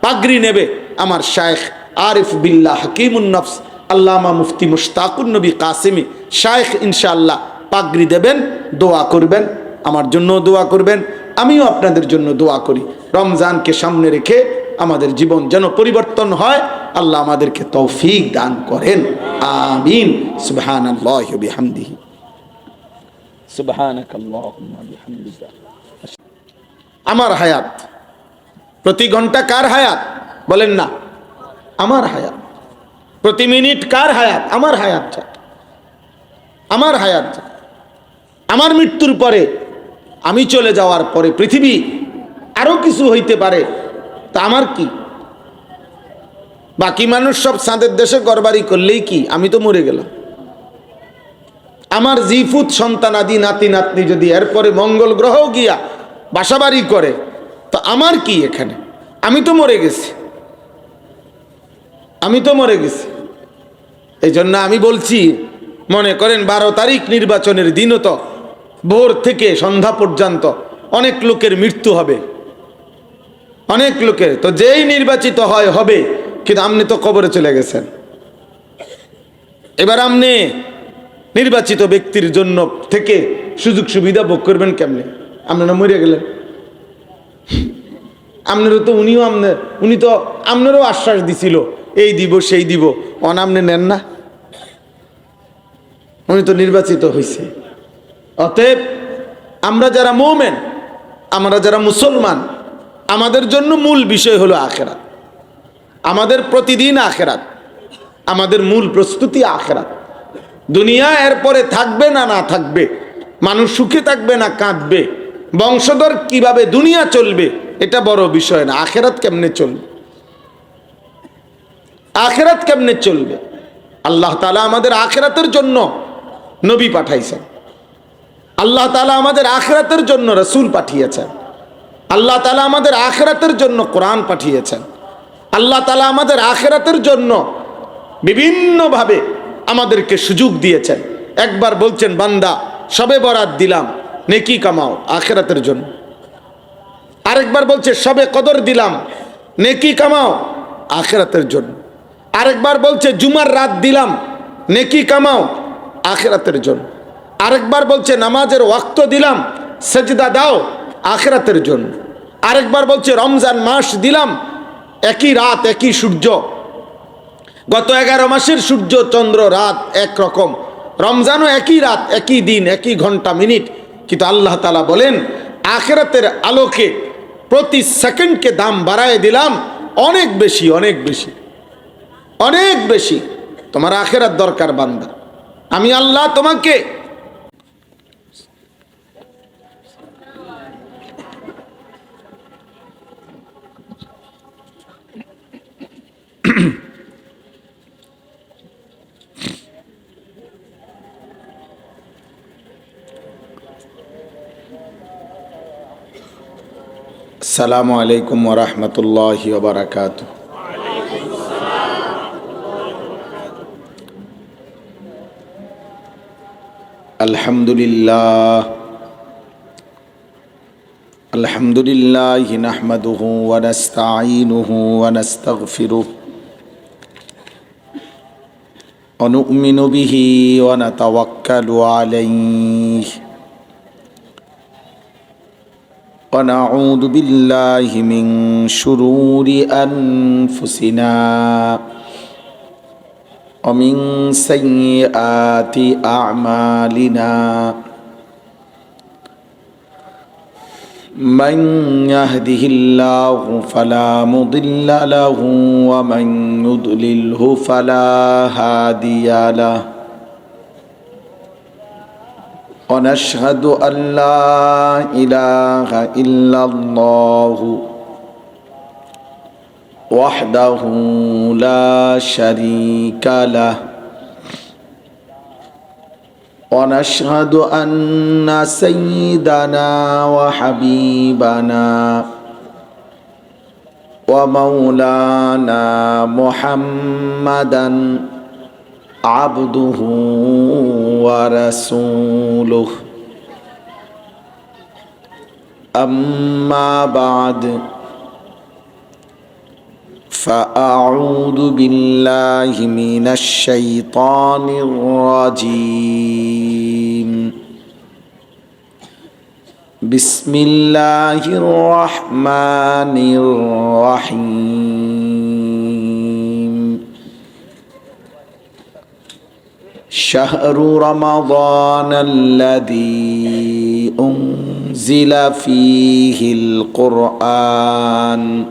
পাগড়ি নেবে। আমার শায়েখ আরিফ বিল্লাহ হাকিমুন নফস আল্লামা মুফতি মুশতাকুন নবী কাসেমি শায়েখ ইনশাআল্লাহ পাগড়ি দেবেন। দোয়া করবেন, আমার জন্য দোয়া করবেন, আমিও আপনাদের জন্য দোয়া করি। রমজানকে সামনে রেখে আমাদের জীবন যেন পরিবর্তন হয়, আল্লাহ আমাদেরকে তৌফিক দান করেন। আমিন। সুবহানাল্লাহি ওয়া বিহামদিহি, সুবহানাকাল্লাহুম্মা বিহামদিকা। আমার হায়াত প্রতি ঘন্টা কার হায়াত বলেন না? আমার হায়াত। প্রতি মিনিট কার হায়াত? আমার হায়াত। আমার হায়াত। আমার মৃত্যুর পরে, আমি চলে যাওয়ার পরে পৃথিবী আরো কিছু হইতে পারে, তা আমার কি? বাকি মানুষ সব চাঁদের দেশে ঘরবাড়ি করলেই কি, আমি তো মরে গেলাম। আমার জিফুত সন্তান আদি নাতি নাতনি যদি এরপরে মঙ্গল গ্রহ গিয়া বাসাবাড়ি করে, তো আমার কি এখানে? আমি তো মরে গেছি, আমি তো মরে গেছি। এই জন্য আমি বলছি, মনে করেন 12 তারিখ নির্বাচনের দিনও তো ভোর থেকে সন্ধ্যা পর্যন্ত অনেক লোকের মৃত্যু হবে, অনেক লোকের। তো যেই নির্বাচিত হয় হবে, কিন্তু আপনি তো কবরে চলে গেছেন। এবার আপনি নির্বাচিত ব্যক্তির জন্য থেকে সুযোগ সুবিধা ভোগ করবেন কেমনে? আপনারা মরে গেলেন। আপনারও তো উনি তো আপনারও আশ্বাস দিছিল, এই দিব সেই দিব, আপনি নেন না। উনি তো নির্বাচিত হয়েছে। অতএব আমরা যারা মুমিন, আমরা যারা মুসলমান, আমাদের জন্য মূল বিষয় হলো আখিরাত। আমাদের প্রতিদিন আখিরাত, আমাদের মূল প্রস্তুতি আখিরাত। দুনিয়া এরপরে থাকবে না না থাকবে, মানুষ সুখে থাকবে না কাঁদবে, বংশধর কিভাবে দুনিয়া চলবে, এটা বড় বিষয় না। আখিরাত কেমনে চলবে, আখিরাত কেমনে চলবে? আল্লাহ তাআলা আমাদের আখিরাতের জন্য নবী পাঠাইছেন, আল্লাহ তাআলা আমাদের আখিরাতের জন্য রাসূল পাঠিয়েছেন, আল্লাহ তাআলা আমাদের আখিরাতের জন্য কোরআন পাঠিয়েছেন, আল্লাহ তাআলা আমাদের আখিরাতের জন্য বিভিন্নভাবে আমাদেরকে সুযোগ দিয়েছেন। একবার বলছেন, বান্দা সবে বরাত দিলাম, নেকি কামাও আখিরাতের জন্য। আরেকবার বলছে, সবে কদর দিলাম, নেকি কামাও আখিরাতের জন্য। আরেকবার বলছে, জুমার রাত দিলাম, নেকি কামাও আখিরাতের জন্য। আরেকবার বলছে, নামাজের ওয়াক্ত দিলাম, সেজদা দাও আখিরাতের জন্য। আরেকবার বলছে, রমজান মাস দিলাম, একই রাত একই সূর্য, গত 11 মাসের সূর্য চন্দ্র রাত একরকম, রমজানও একই রাত একই দিন একই ঘন্টা মিনিট, কিন্তু আল্লাহ তাআলা বলেন আখিরাতের আলোকে প্রতি সেকেন্ডকে দাম বাড়ায় দিলাম অনেক বেশি, অনেক বেশি, অনেক বেশি। তোমার আখিরাত দরকার বান্দা, আমি আল্লাহ তোমাকে আসসালামু আলাইকুম ওয়া রাহমাতুল্লাহি ওয়া বারাকাতুহু। আলহামদুলিল্লাহ নাহমাদুহু ওয়া নাস্তাঈনুহু ওয়া নাস্তাগফিরুহু ওয়া নু'মিনু বিহি ওয়া নাতাওয়াক্কালু আলাইহি ওয়া নাউযু বিল্লাহি মিন শুরুরি আনফুসিনা ওয়া মিন সাইয়্যাতি আ'মালিনা من يهده الله فلا مضل له ومن يضلله فلا هادي له ونشهد أن لا إله إلا الله وحده لا شريك له ونشهد أن سيدنا وحبيبنا ومولانا محمدا عبده ورسوله أما بعد فأعوذ بالله من الشيطان الرجيم بسم الله الرحمن الرحيم شهر رمضان الذي أنزل فيه القرآن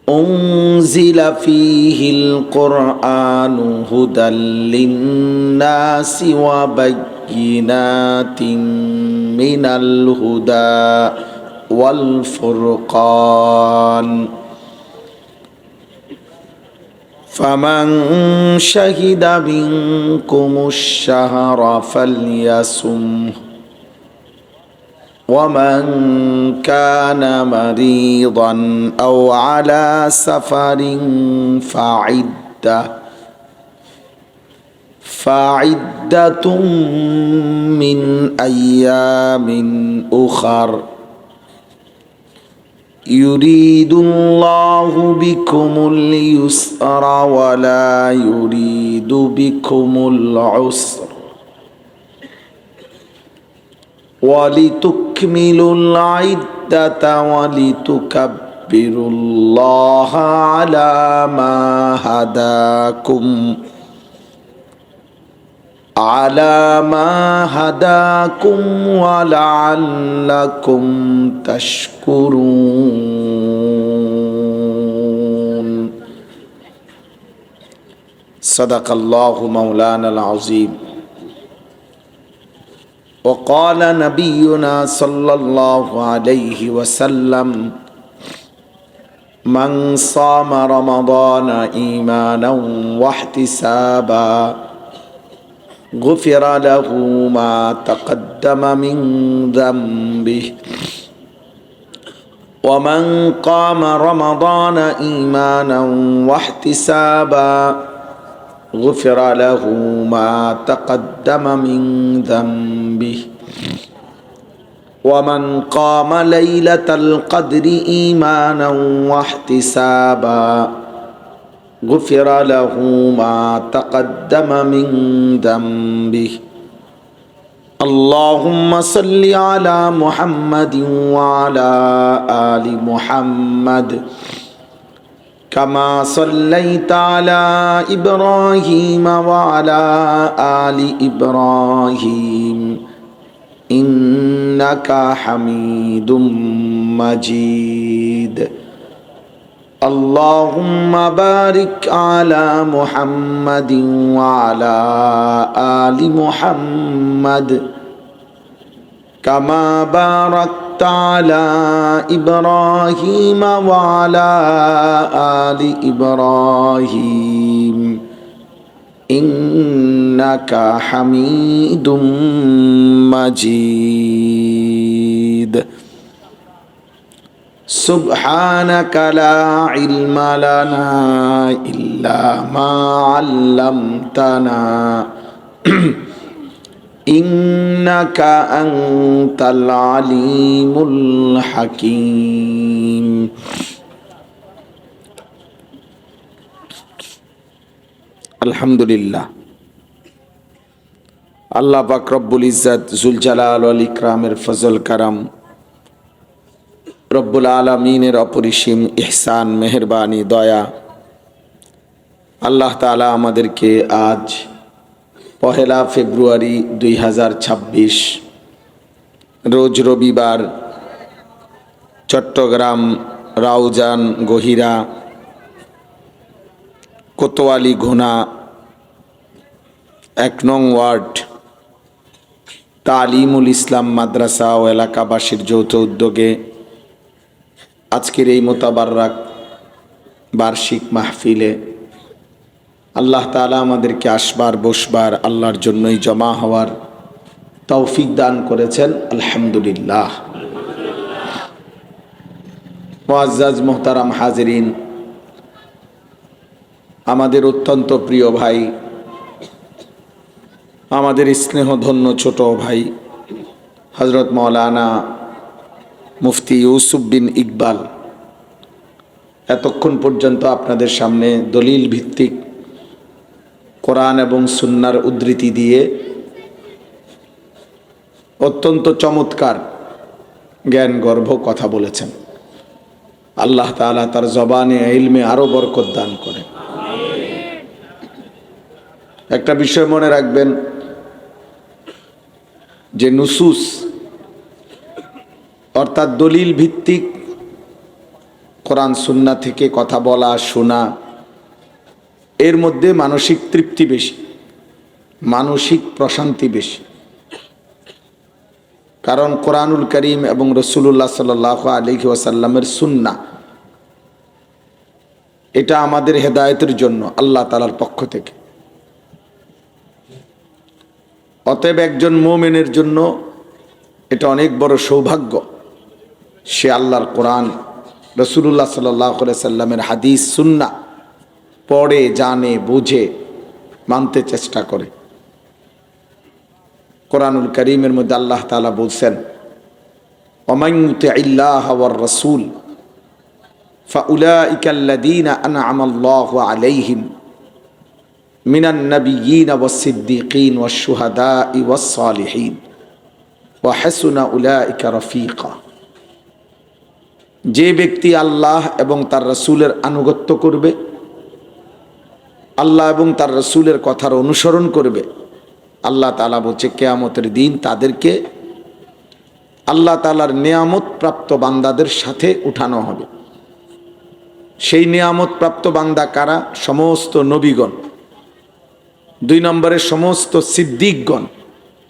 أنزل فيه القرآن هدى للناس وبينات من الهدى والفرقان فمن شهد منكم الشهر فليصمه ومن كان مريضا أو على سفر فعدة من أيام أخر يريد الله بكم اليسر ولا يريد بكم العسر ولتكملوا العدة ولتكبروا الله على ما هداكم ولعلكم تشكرون صدق الله مولانا العظيم وقال نبينا صلى الله عليه وسلم من صام رمضان إيمانا واحتسابا غفر له ما تقدم من ذنبه ومن قام رمضان إيمانا واحتسابا غفر له ما تقدم من ذنبه ومن قام ليلة القدر إيمانا واحتسابا غفر له ما تقدم من ذنبه اللهم صل على محمد وعلى آل محمد كما صليت على إبراهيم وعلى آل إبراهيم إنك حميد مجيد اللهم بارك على محمد وعلى آل محمد كما باركت على إبراهيم وعلى آل إبراهيم إنك حميد مجيد সুবহানাকা লা ইলমা লানা ইল্লা মা আল্লামতানা ইন্নাকা আনতাল আলিমুল হাকীম। আলহামদুলিল্লাহ, আল্লাহ পাক রব্বুল ইজ্জত জুল জালাল ওয়াল ইকরামের ফজল কারাম, রব্বুল আলামিনের অপরিসীম ইহসান, মেহেরবানি, দয়া, আল্লাহ তাআলা আমাদেরকে আজ 1 ফেব্রুয়ারি 2026 রোজ রবিবার চট্টগ্রাম রাউজান গহিরা কোতোয়ালি ঘোনা 1 নং ওয়ার্ড তালিমুল ইসলাম মাদ্রাসা ও এলাকাবাসীর যৌথ উদ্যোগে আজকের এই মোতাবাররাক বার্ষিক মাহফিলে আল্লাহ তাআলা আমাদেরকে আসবার বসবার আল্লাহর জন্যই জমা হওয়ার তৌফিক দান করেছেন। আলহামদুলিল্লাহ। মুআজ্জাজ মুহতারাম হাজিরিন, আমাদের অত্যন্ত প্রিয় ভাই, আমাদের স্নেহধন্য ছোট ভাই হযরত মাওলানা মুফতি ইউসুফ বিন ইকবাল এতক্ষণ পর্যন্ত আপনাদের সামনে দলিল ভিত্তিক কোরআন এবং সুন্নাহর উদ্ধৃতি দিয়ে অত্যন্ত চমৎকার জ্ঞান গর্ভ কথা বলেছেন। আল্লাহ তাআলা তার জবানে ইলমে আরো বরকত দান করেন। একটা বিষয় মনে রাখবেন যে নুসুস অর্থাৎ দলিল ভিত্তিক কোরআন সুন্নাহ থেকে কথা বলা শোনা, এর মধ্যে মানসিক তৃপ্তি বেশি, মানসিক প্রশান্তি বেশি। কারণ কোরআনুল করিম এবং রাসূলুল্লাহ সাল্লাল্লাহু আলাইহি ওয়াসাল্লামের সুন্নাহ এটা আমাদের হেদায়েতের জন্য আল্লাহ তাআলার পক্ষ থেকে। অতএব একজন মুমিনের জন্য এটা অনেক বড় সৌভাগ্য, সে আল্লাহর কোরআন, রাসূলুল্লাহ সাল্লাল্লাহু আলাইহি সাল্লামের হাদিস সুন্নাহ পড়ে, জানে, বুঝে, মানতে চেষ্টা করে। কোরআনুল কারীমের মধ্যে আল্লাহ তাআলা বলছেন, ওমান ইউতিইল্লাহ ওয়ার রাসূল ফাউলাইকাল্লাযীনা আনআমাল্লাহু আলাইহিম মিনান নাবিয়্যিনা ওয়াস সিদ্দীকিন ওয়াশ শুহাদাই ওয়াস সালিহিন ওয়া হাসুনা উলাইকা রফিকা। যে ব্যক্তি আল্লাহ এবং তার রাসূলের আনুগত্য করবে, আল্লাহ এবং তার রাসূলের কথার অনুসরণ করবে, আল্লাহ তাআলা বলছে কিয়ামতের দিন তাদেরকে আল্লাহ তাআলার নিয়ামত প্রাপ্ত বান্দাদের সাথে উঠানো হবে। সেই নিয়ামত প্রাপ্ত বান্দা কারা? সমস্ত নবীগণ, 2 নম্বরে সমস্ত সিদ্দিকগণ,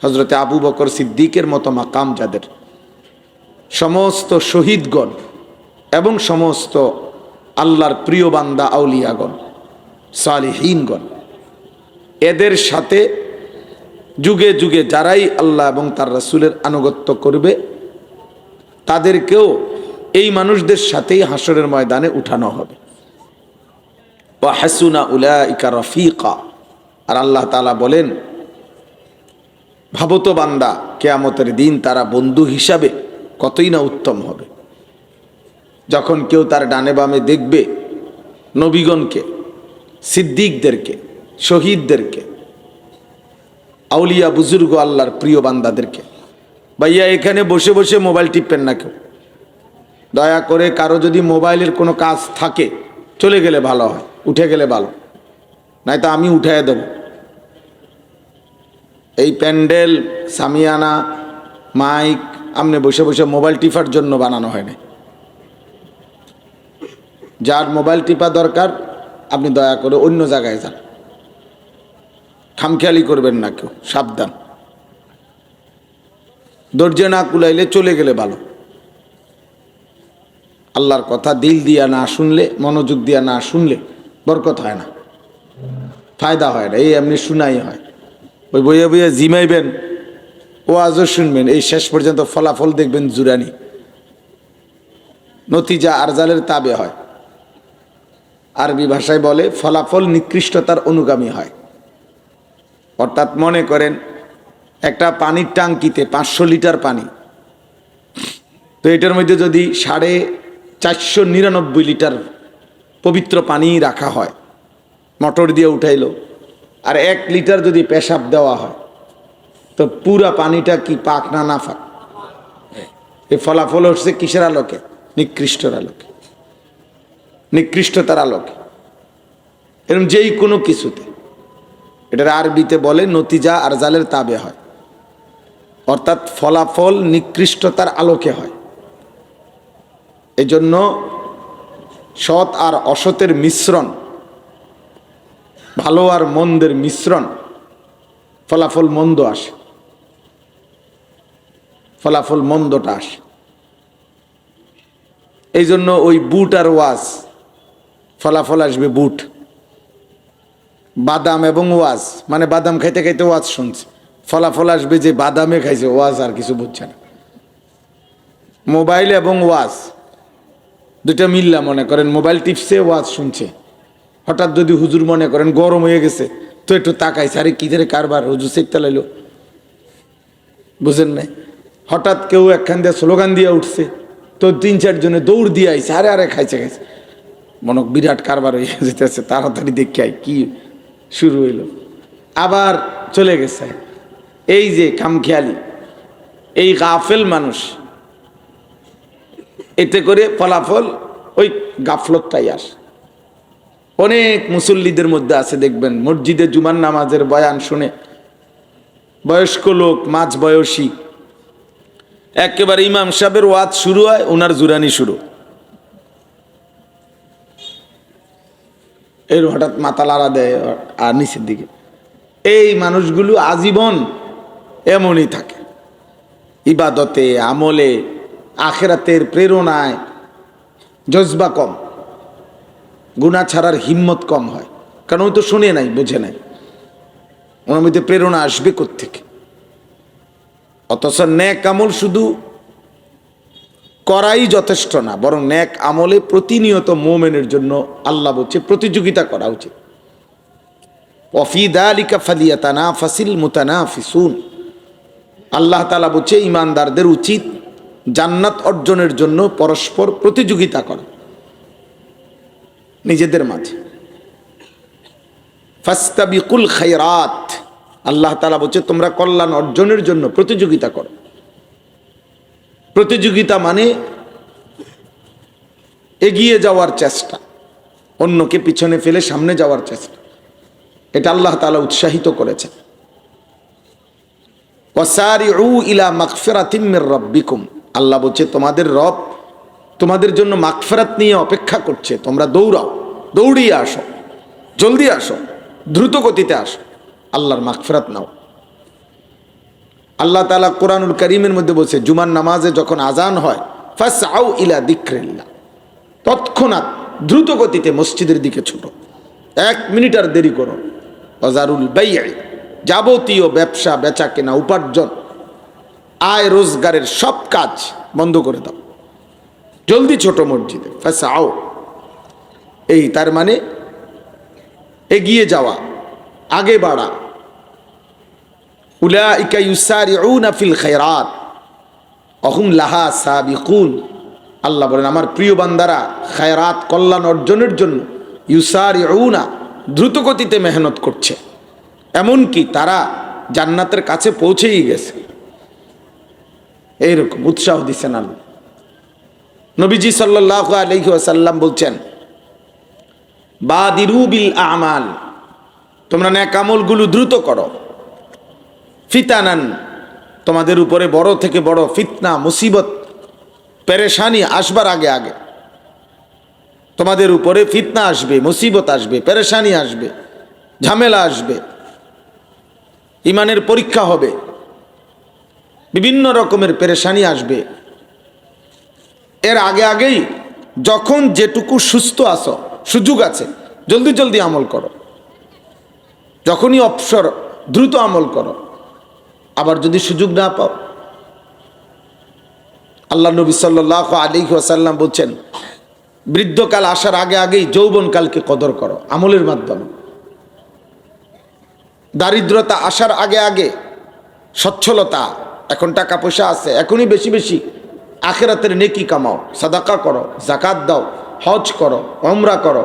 হযরতে আবু বকর সিদ্দিকের মতো মাকাম যাদের, সমস্ত শহীদগণ এবং সমস্ত আল্লাহর প্রিয় বান্দা আউলিয়াগণ, সালিহিনগণ, এদের সাথে যুগে যুগে যারাই আল্লাহ এবং তার রাসূলের আনুগত্য করবে তাদেরকেও এই মানুষদের সাথেই হাসরের ময়দানে উঠানো হবে। ওয়া হাসুনা উলাইকা রফিকা। আর আল্লাহ তাআলা বলেন, ভাবো তো বান্দা, কিয়ামতের দিন তারা বন্ধু হিসাবে কতই না উত্তম হবে। যখন কেউ তার ডানে বামে দেখবে নবীগণকে, সিদ্দিকদেরকে, শহীদদেরকে, আউলিয়া বুজুর্গ আল্লাহর প্রিয় বান্দাদেরকে। ভাইয়া এখানে বসে বসে মোবাইল টিপবেন না কেউ, দয়া করে। কারো যদি মোবাইলের কোনো কাজ থাকে চলে গেলে ভালো হয়, উঠে গেলে ভালো, নয়তো আমি উঠাইয়া দেব। এই প্যান্ডেল, সামিয়ানা, মাইক আমনে বসে বসে মোবাইল টিপার জন্য বানানো হয় না। যার মোবাইল টিপা দরকার আপনি দয়া করে অন্য জায়গায় যান, খামখেয়ালি করবেন না কেউ, সাবধান। ধৈর্য না কুলাইলে চলে গেলে ভালো। আল্লাহর কথা দিল দিয়া না শুনলে, মনোযোগ দিয়া না শুনলে বরকত হয় না, ফায়দা হয় না। এই এমনি শুনাই হয়, ওই বইয়ে বইয়ে জিমাইবেন, ও আজও শুনবেন, এই শেষ পর্যন্ত ফলাফল দেখবেন জুরানি। নতিজা আরজালের তাবে হয়। আরবি ভাষায় বলে ফলাফল নিকৃষ্টতার অনুগামী হয়। অর্থাৎ মনে করেন একটা পানির ট্যাঙ্কিতে 500 লিটার পানি, তো এটার মধ্যে যদি 499 লিটার পবিত্র পানি রাখা হয়, মোটর দিয়ে উঠাইলো, আর 1 লিটার যদি পেশাব দেওয়া হয়, তো পুরা পানিটা কি পাক না না পাক? এই ফলাফল হচ্ছে কিসের আলোকে? নিকৃষ্টর আলোকে, নিকৃষ্টতার আলোকে। এরকম যেই কোনো কিছুতে, এটার আরবিতে বলে নতিজা আরজালের তাবে হয়, অর্থাৎ ফলাফল নিকৃষ্টতার আলোকে হয়। এজন্য সৎ আর অসতের মিশ্রণ, ভালো আর মন্দের মিশ্রণ, ফলাফল মন্দ আসে, ফলাফল মন্দটা আসে। এই জন্য ওই বুট আর ওয়াজ, ফলাফল আসবে বুট। বাদাম এবং ওয়াজ, মানে বাদাম খাইতে খাইতে ওয়াজ শুনছে, ফলাফল আসবে যে বাদামে খাইছে, ওয়াজ আর কিছু বুঝছে না। মোবাইল এবং ওয়াজ দুইটা মিল্লা, মনে করেন মোবাইল টিপসে ওয়াজ শুনছে, হঠাৎ যদি হুজুর মনে করেন গরম হয়ে গেছে, তো একটু তাকাইছে, আরে কি ধরে কারবার, হুজুর সেটটা লাইলো, বুঝেন নাই? হঠাৎ কেউ একখান দিয়ে স্লোগান দিয়ে উঠছে, তো 3-4 জনে দৌড় দিয়ে আইছে, আরে আরে খাইছে খাইছে, মনে বিরাট কারবার হয়ে যেতেছে, তাড়াতাড়ি দেখে আই কি শুরু হইল, আবার চলে গেছে। এই যে খামখেয়ালি, এই গাফেল মানুষ, এতে করে ফলাফল ওই গাফলতটাই আসে। অনেক মুসল্লিদের মধ্যে আছে, দেখবেন মসজিদে জুমার নামাজের বয়ান শুনে বয়স্ক লোক, মাঝ বয়সী, একেবারে ইমাম সাহেবের ওয়াজ শুরু হয়, ওনার জুরানি শুরু, এর হঠাৎ মাথা লাড়া দেয় আর নিচের দিকে। এই মানুষগুলো আজীবন এমনই থাকে, ইবাদতে, আমলে, আখেরাতের প্রেরণায় জজবা কম, গুনাহ ছাড়ার হিম্মত কম হয়, কারণ ওই তো শুনে নাই, বুঝে নাই, ওনার মধ্যে প্রেরণা আসবে কোত্থেকে? অথচ নেক আমল শুধু করাই যথেষ্ট না, বরং নেক আমলে প্রতিনিয়ত মুমিনের জন্য আল্লাহ বলছে প্রতিযোগিতা করা উচিত। ওয়াফি যালিকা ফালিয়াতানাফাসিল মুতানাফিসুন, আল্লাহ তাআলা বলছে ঈমানদারদের উচিত জান্নাত অর্জনের জন্য পরস্পর প্রতিযোগিতা করা নিজেদের মাঝে। ফাস্তাবিকুল খায়রাত, আল্লাহ তাআলা বলছে তোমরা কল্যাণ অর্জনের জন্য প্রতিযোগিতা করো। প্রতিযোগিতা মানে এগিয়ে যাওয়ার চেষ্টা, অন্যকে পিছনে ফেলে সামনে যাওয়ার চেষ্টা, এটা আল্লাহ তাআলা উৎসাহিত করেছেন। ওয়াসারিউ ইলা মাগফিরাতিম মির রাব্বিকুম, আল্লাহ বলছে তোমাদের রব তোমাদের জন্য মাগফিরাত নিয়ে অপেক্ষা করছে, তোমরা দৌড়াও, দৌড়িয়ে আসো, জলদি আসো, দ্রুত গতিতে আসো, আল্লাহর মাগফিরাত নাও। আল্লাহ তাআলা কোরআনুল কারীমের মধ্যে বলছে, জুমার নামাজে যখন আজান হয়, ফাসআউ ইলা যিকরিল্লাহ, তৎক্ষণাৎ দ্রুত গতিতে মসজিদের দিকে ছোটো, 1 মিনিট আর দেরি করো। ওয়াজারুল বাই'a, যাবতীয় ব্যবসা বেচা কেনা, উপার্জন, আয় রোজগারের সব কাজ বন্ধ করে দাও, জলদি ছোট মসজিদে। ফাসআউ, এই তার মানে এগিয়ে যাওয়া, আগে বাড়া। উলাইকা ইউসারিউনা ফিল খায়রাত ওয়া হুম লাহা সাবিকুন, আল্লাহ বলেন আমার প্রিয় বান্দারা খায়রাত, কল্যাণ অর্জনের জন্য ইউসারিউনা, দ্রুত গতিতে মেহনত করছে, এমনকি তারা জান্নাতের কাছে পৌঁছেই গেছে, এইরকম উৎসাহ দিচ্ছেন আল্লাহ। নবীজি সাল্লাল্লাহু আলাইহি ওয়াসাল্লাম বলছেন, বাদিরু বিল আমাল, তোমরা নেক আমলগুলো দ্রুত করো। ফিতানান, তোমাদের উপরে বড় থেকে বড় ফিতনা, মুসিবত, পেরেশানি আসবার আগে আগে তোমাদের উপরে ফিতনা আসবে, মুসিবত আসবে, পেরেশানি আসবে, ঝামেলা আসবে, ইমানের পরীক্ষা হবে, বিভিন্ন রকমের পেরেশানি আসবে। এর আগে আগেই যখন যেটুকু সুস্থ আছো, সুযোগ আছে, জলদি জলদি আমল করো, যখনই অবসর দ্রুত আমল করো। আবার যদি সুযোগ না পাও, আল্লাহ নবী সাল্লাল্লাহু আলাইহি ওয়াসাল্লাম বলছেন, বৃদ্ধকাল আসার আগে আগেই যৌবনকালকে কদর করো আমলের মাধ্যমে। দারিদ্রতা আসার আগে আগে সচ্ছলতা, এখন টাকা পয়সা আছে, এখনই বেশি বেশি আখিরাতের নেকি কামাও, সাদাকা করো, যাকাত দাও, হজ করো, উমরা করো,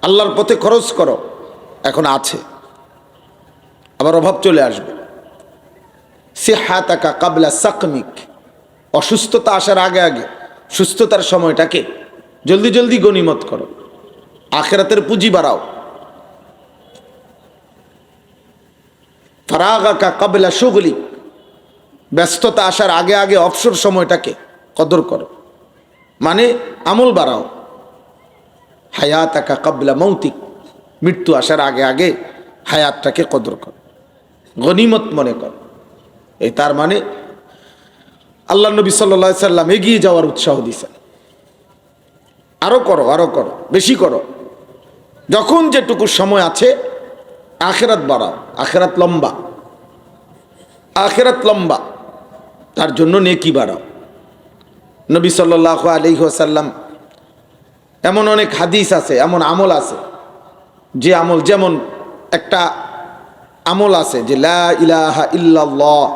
আল্লাহর পথে খরচ করো। এখন আছে, আবার অভাব চলে আসবে। সিহাতাকা কাবলা সাকমিক, অসুস্থতা আসার আগে আগে সুস্থতার সময়টাকে জলদি জলদি গনিমত করো, আখিরাতের পুঁজি বাড়াও। ফারাগাকা কাবলা শুগলিক, ব্যস্ততা আসার আগে আগে অবসর সময়টাকে কদর করো, মানে আমল বাড়াও। হায়াতাকা কাবলা মৌতিক, মৃত্যু আসার আগে আগে হায়াতটাকে কদর করো, গনিমত মনে করো। এই তার মানে আল্লাহ নবী সাল্লাল্লাহু আলাইহি সাল্লাম এগিয়ে যাওয়ার উৎসাহ দিয়েছেন, আরো করো, আরো করো, বেশি করো। যখন যেটুকু সময় আছে আখিরাত বাড়াও, আখিরাত লম্বা, আখিরাত লম্বা, তার জন্য নেকি বাড়াও। নবী সাল্লাল্লাহু আলাইহি ওয়াসাল্লাম এমন অনেক হাদিস আছে, এমন আমল আছে, যে আমল, যেমন একটা আমল আছে যে লা ইলাহা ইল্লাল্লাহ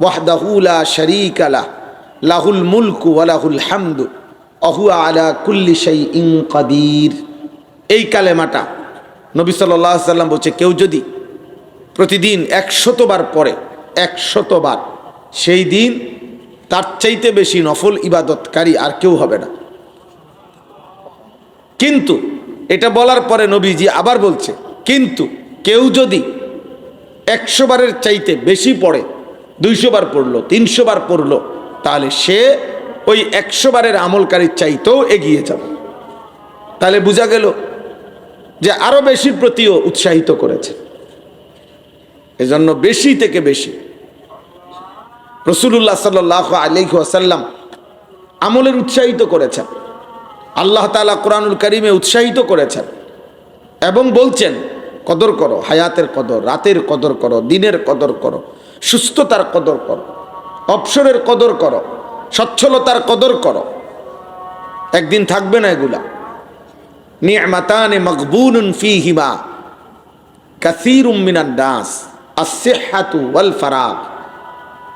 ওয়াহদাহু লা শারীকা লাহ লাহুল মুলকু ওয়া লাহুল হামদু ওয়া হুয়া আলা কুল্লি শাইইন কাদির। এই কালেমাটা নবী সাল্লাল্লাহু আলাইহি ওয়াসাল্লাম বলছে, কেউ যদি প্রতিদিন 100 বার পড়ে, 100 বার, সেই দিন তার চাইতে বেশি নফল ইবাদতকারী আর কেউ হবে না। কিন্তু এটা বলার পরে নবীজি আবার বলছে, কিন্তু কেউ যদি 100 বারের চাইতে বেশি পড়ে, 200 বার পড়লো, 300 বার পড়লো, তাহলে সে ওই 100 বারের আমলকারীর চাইতেও এগিয়ে যাবে। তাহলে বোঝা গেল যে আরো বেশির প্রতিও উৎসাহিত করেছে। এজন্য বেশি থেকে বেশি রাসূলুল্লাহ সাল্লাল্লাহু আলাইহি ওয়াসাল্লাম আমলের উৎসাহিত করেছেন, আল্লাহ তাআলা কোরআনুল কারীমে উৎসাহিত করেছেন এবং বলছেন, কদর করো, হায়াতের কদর, রাতের কদর করো, দিনের কদর করো, সুস্থতার কদর করো, অবসরের কদর করো, সচ্ছলতার কদর করো। একদিন থাকবে না এগুলা। নি'মাতানে মাগবুনুন ফীহিমা কাসীরুম মিনান নাস আস-সিহহাতু ওয়াল ফারাগ।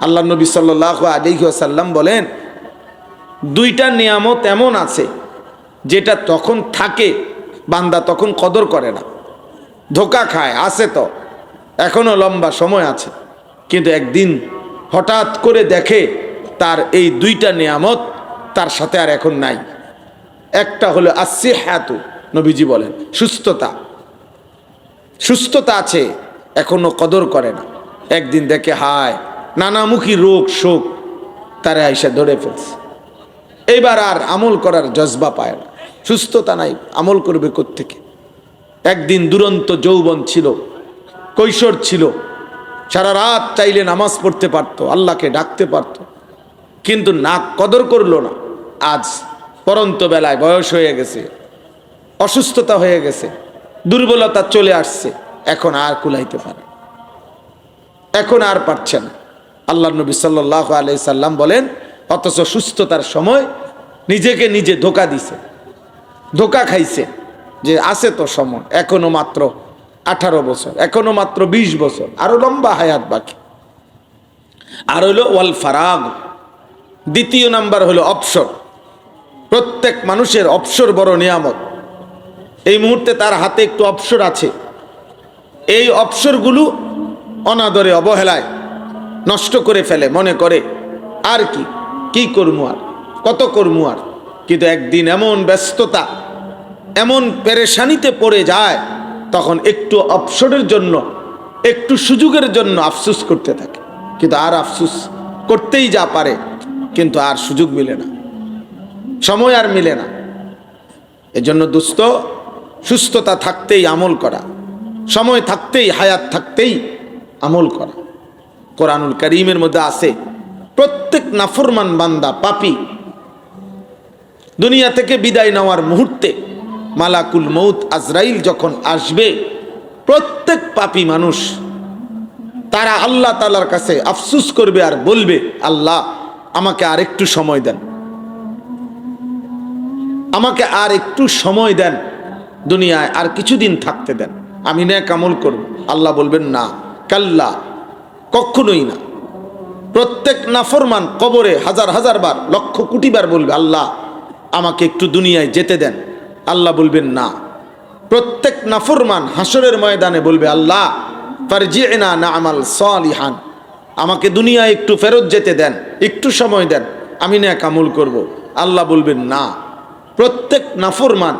আল্লাহ নবী সাল্লাল্লাহু আলাইহি ওয়াসাল্লাম বলেন, দুইটা নিয়ামত এমন আছে যেটা তখন থাকে বান্দা তখন কদর করে না, ধোকা খায়, আছে তো এখনো লম্বা সময় আছে, কিন্তু একদিন হঠাৎ করে দেখে তার এই দুইটা নিয়ামত তার সাথে আর এখন নাই। একটা হলো আস-সিহহাতু, নবীজি বলেন সুস্থতা, সুস্থতা আছে এখনো কদর করে না। একদিন দেখে হায় নানামুখী রোগ শোক তারে আইসা ধরে ফেলছে, এইবার আর আমল করার জজবা পায় না, সুস্থতা নাই, আমল করবে কোত্থেকে। একদিন দুরন্ত যৌবন ছিল, কৈশোর ছিল, সারা রাত চাইলে নামাজ পড়তে পারতো, আল্লাহকে ডাকতে পারতো, কিন্তু না কদর করলো না। আজ পরন্ত বেলায় বয়স হয়ে গেছে, অসুস্থতা হয়ে গেছে, দুর্বলতা চলে আসছে, এখন আর কুলাইতে পারে, এখন আর পারছে না। আল্লাহ নবী সাল্লাল্লাহু আলাইহি সাল্লাম বলেন, অথচ সুস্থতার সময় নিজেকে নিজে ধোকা দিছে, ধোকা খাইছে যে আছে তো সময়, এখনো মাত্র 18 বছর, এখনো মাত্র 20 বছর, আরো লম্বা হায়াত বাকি। আর হলো ওয়াল ফারাগ, দ্বিতীয় নাম্বার হলো অবসর। প্রত্যেক মানুষের অবসর বড় নিয়ামত। এই মুহূর্তে তার হাতে একটু অবসর আছে, এই অবসরগুলো অনাদরে অবহেলায় নষ্ট করে ফেলে, মনে করে আর কি করমু, আর কত করমু আর। কিন্তু একদিন এমন ব্যস্ততা, এমন পেরেশানিতে পড়ে যায়, তখন একটু অবসরের জন্য, একটু সুযোগের জন্য আফসোস করতে থাকে, কিন্তু আর আফসোস করতেই যা পারে, কিন্তু আর সুযোগ মিলে না, সময় আর মিলে না। এজন্য দোস্ত, সুস্থতা থাকতেই আমল করা, সময় থাকতেই, হায়াত থাকতেই আমল করা। কোরআনুল কারীমের মধ্যে আছে, প্রত্যেক নাফরমান বান্দা, পাপী, দুনিয়া থেকে বিদায় নেওয়ার মুহূর্তে মালাকুল মউত আজরাইল যখন আসবে, প্রত্যেক পাপী মানুষ তারা আল্লাহ তাআলার কাছে আফসোস করবে আর বলবে, আল্লাহ আমাকে আর একটু সময় দেন, আমাকে আর একটু সময় দেন, দুনিয়ায় আর কিছুদিন থাকতে দেন, আমি নেক আমল করব। আল্লাহ বলবেন না, কাল্লা, কখনোই না। প্রত্যেক নাফরমান কবরে হাজার হাজার বার, লক্ষ কোটি বার বলবে, আল্লাহ আমাকে একটু দুনিয়ায় যেতে দেন। আল্লাহ বলবেন না। প্রত্যেক নাফরমান হাসরের ময়দানে বলবে, আল্লাহ ফারজি'না না'মাল সালিহান, আমাকে দুনিয়ায় একটু ফেরত যেতে দেন, একটু সময় দেন, আমি নেক আমল করব। আল্লাহ বলবেন না। প্রত্যেক নাফরমান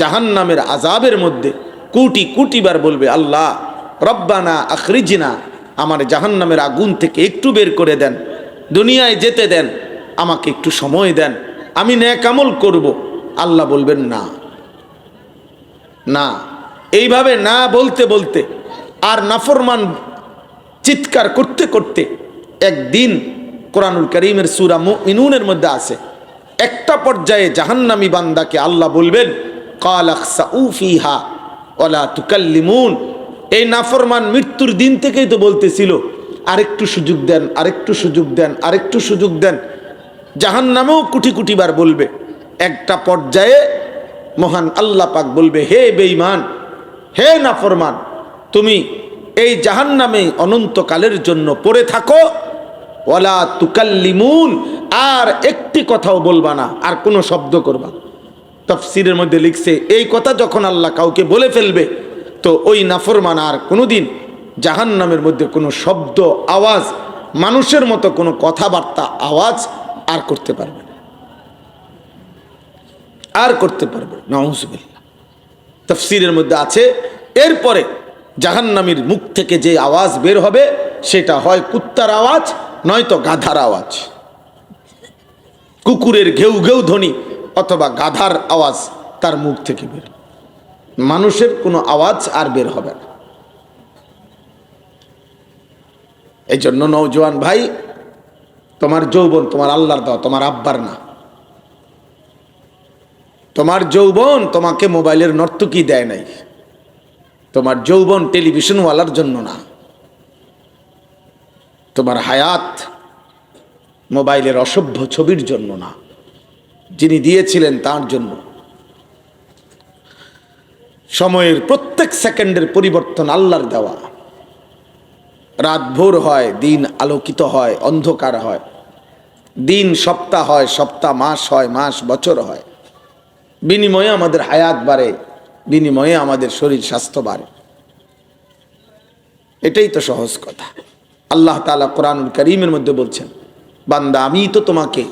জাহান্নামের আযাবের মধ্যে কোটি কোটি বার বলবে, আল্লাহ রব্বানা আখরিজনা, আমার জাহান্নামের আগুন থেকে একটু বের করে দেন, দুনিয়ায় যেতে দেন, আমাকে একটু সময় দেন, আমি নেক আমল করব। আল্লাহ বলবেন না, না। এইভাবে না বলতে বলতে আর নাফরমান চিৎকার করতে করতে একদিন কোরআনুল কারীমের সূরা মুমিনুনের মধ্যে আছে, একটা পর্যায়ে জাহান্নামী বান্দাকে আল্লাহ বলবেন, ক্বালা খসাউ ফিহা ওয়ালা তুকাল্লিমুন। এই নাফরমান মৃত্যুর দিন থেকেই তো বলতেছিল, আরেকটু সুযোগ দেন, আরেকটু সুযোগ দেন, আরেকটু সুযোগ দেন। জাহান্নামেও কোটি কোটি বার বলবে। একটা পর্যায়ে মহান আল্লাহ পাক বলবে, হে বেঈমান, হে নাফরমান, তুমি এই জাহান্নামে অনন্তকালের জন্য পড়ে থাকো, ওয়ালা তুকাল্লিমুন, আর একটি কথাও বলবা না, আর কোনো শব্দ করবা। তাফসীরের মধ্যে লিখছে, এই কথা যখন আল্লাহ কাউকে বলে ফেলবে, তো ওই নাফরমান আর কোনোদিন জাহান্নামের মধ্যে কোনো শব্দ, আওয়াজ, মানুষের মতো কোনো কথাবার্তা, আওয়াজ আর করতে পারবে না, আর করতে পারবে না। নাউযুবিল্লাহ। তাফসীরের মধ্যে আছে, এরপরে জাহান্নামীর মুখ থেকে যে আওয়াজ বের হবে, সেটা হয় কুত্তার আওয়াজ, নয়তো গাধার আওয়াজ, কুকুরের ঘেউ ঘেউ ধ্বনি অথবা গাধার আওয়াজ তার মুখ থেকে বের। মানুষের কোনো আওয়াজ আর বের হবে না। এই জন্য নওজোয়ান ভাই, তোমার যৌবন তোমার আল্লাহর দাও, তোমার আব্বার না। তোমার যৌবন তোমাকে মোবাইলের নর্তকী দেয় নাই, তোমার যৌবন টেলিভিশনওয়ালার জন্য না, তোমার হায়াত মোবাইলের অসভ্য ছবির জন্য না, যিনি দিয়েছিলেন তার জন্য। সময়ের প্রত্যেক সেকেন্ডের পরিবর্তন আল্লাহর দেওয়া। রাত ভোর হয়, দিন আলোকিত হয়, অন্ধকার হয়, দিন সপ্তাহ হয়, সপ্তাহ মাস হয়, মাস বছর হয়। বিনিময়ে আমাদের হায়াত বাড়ে, বিনিময়ে আমাদের শরীর স্বাস্থ্য বাড়ে। এটাই তো সহজ কথা। আল্লাহ তাআলা কোরআনুল কারীমের মধ্যে বলছেন, বান্দা আমি তো তোমাকে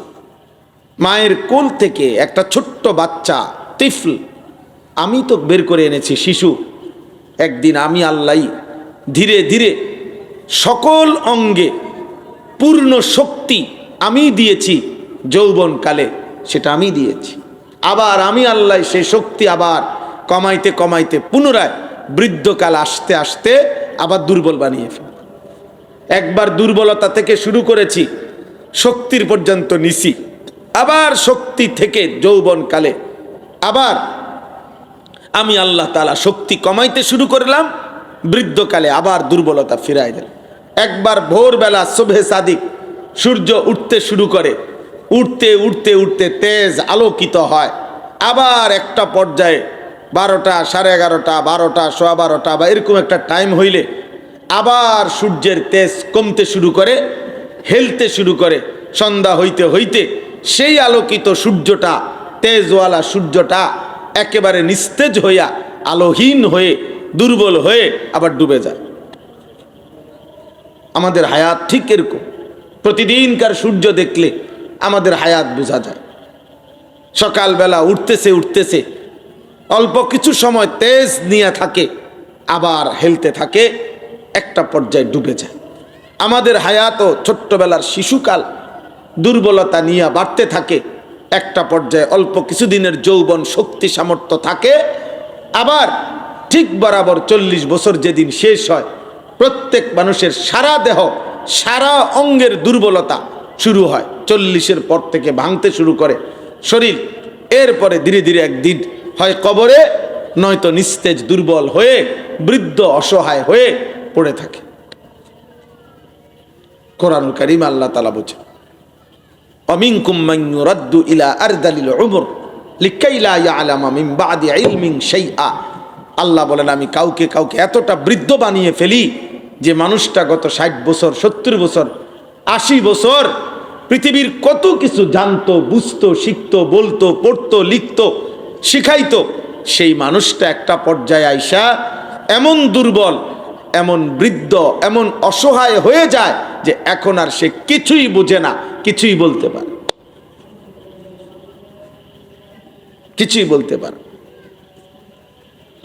মায়ের কোল থেকে একটা ছোট্ট বাচ্চা, তিফল, আমি তো বের করে এনেছি, শিশু। একদিন আমি আল্লাহ ধীরে ধীরে সকল অঙ্গে পূর্ণ শক্তি আমি দিয়েছি, যৌবনকালে সেটা আমি দিয়েছি। আবার আমি আল্লাহ সেই শক্তি আবার কমাইতে কমাইতে পুনরায় বৃদ্ধকাল আসতে আসতে আবার দুর্বল বানিয়ে ফেলি। একবার দুর্বলতা থেকে শুরু করেছি, শক্তির পর্যন্ত নিছি, আবার শক্তি থেকে যৌবনকালে আবার আমি আল্লাহ তাআলা শক্তি কমাইতে শুরু করলাম, বৃদ্ধকালে আবার দুর্বলতা ফিরাই দিল। একবার ভোরবেলা সুবহে সাদিক, সূর্য উঠতে শুরু করে, উঠতে উঠতে উঠতে তেজ আলোকিত হয়, আবার একটা পর্যায়ে 12টা, 11:30, 12টা, 12:15 বা এরকম একটা টাইম হইলে আবার সূর্যের তেজ কমতে শুরু করে, হেলতে শুরু করে। সন্ধ্যা হইতে হইতে সেই আলোকিত সূর্যটা, তেজওয়ালা সূর্যটা একেবারে নিস্তেজ হইয়া, আলোহীন হয়ে, দুর্বল হয়ে আবার ডুবে যায়। আমাদের হায়াত ঠিক এরকম। প্রতিদিনকার সূর্য দেখলে আমাদের হায়াত বোঝা যায়। সকালবেলা উঠতেছে উঠতেছে, অল্প কিছু সময় তেজ নিয়ে থাকে, আবার হেলতে থাকে, একটা পর্যায়ে ডুবে যায়। আমাদের হায়াতও ছোট্টবেলার শিশুকাল দুর্বলতা নিয়ে বাড়তে থাকে, একটা পর্যায়ে অল্প কিছুদিনের যৌবন শক্তি সামর্থ্য থাকে, আবার ঠিক বরাবর 40 বছর যেদিন শেষ হয়, প্রত্যেক মানুষের সারা দেহ, সারা অঙ্গের দুর্বলতা শুরু হয়। 40-এর পর থেকে ভাঙতে শুরু করে শরীর। এরপরে ধীরে ধীরে একদিন হয় কবরে, নয়তো নিস্তেজ দুর্বল হয়ে বৃদ্ধ অসহায় হয়ে পড়ে থাকে। কোরআনুল কারীম আল্লাহ তাআলা বলেন, অমিনকুম মান ইউরাদ্দু ইলা আরদালিল উমর লিকাই লা ইয়ালামা মিন বাদি ইলমিন শাইআ। আল্লাহ বলেন আমি কাউকে কাউকে এতটা বৃদ্ধ বানিয়ে ফেলি যে মানুষটা গত 60 বছর 70 বছর 80 বছর পৃথিবীর কত কিছু জানতো, বুঝতো, শিখতো, বলতো, পড়তো, লিখতো, শিখাইতো, সেই মানুষটা একটা পর্যায়ে আইসা এমন দুর্বল, এমন বৃদ্ধ, এমন অসহায় হয়ে যায় যে এখন আর সে কিছুই বোঝে না, কিছুই বলতে পারে, কিছুই বলতে পারে।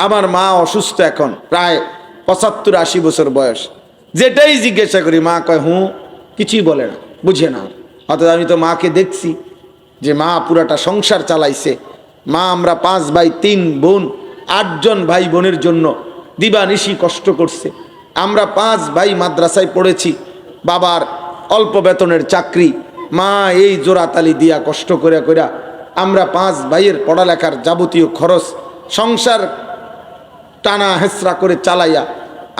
আমার মা অসুস্থ, এখন প্রায় 75-80 বছর বয়স। যেটাই জিজ্ঞাসা করি মা কয় হুঁ, কিছুই বলে না, বুঝে না। অর্থাৎ আমি তো মাকে দেখছি যে মা পুরাটা সংসার চালাইছে। মা আমরা 5 ভাই 3 বোন, 8 জন ভাই বোনের জন্য দিবানিশি কষ্ট করছে। আমরা 5 ভাই মাদ্রাসায় পড়েছি, বাবার অল্প বেতনের চাকরি, মা এই জোড়াতালি দিয়া কষ্ট করে কইরা আমরা 5 ভাইয়ের পড়ালেখার যাবতীয় খরচ সংসার টানা হেসরা করে চালাইয়া।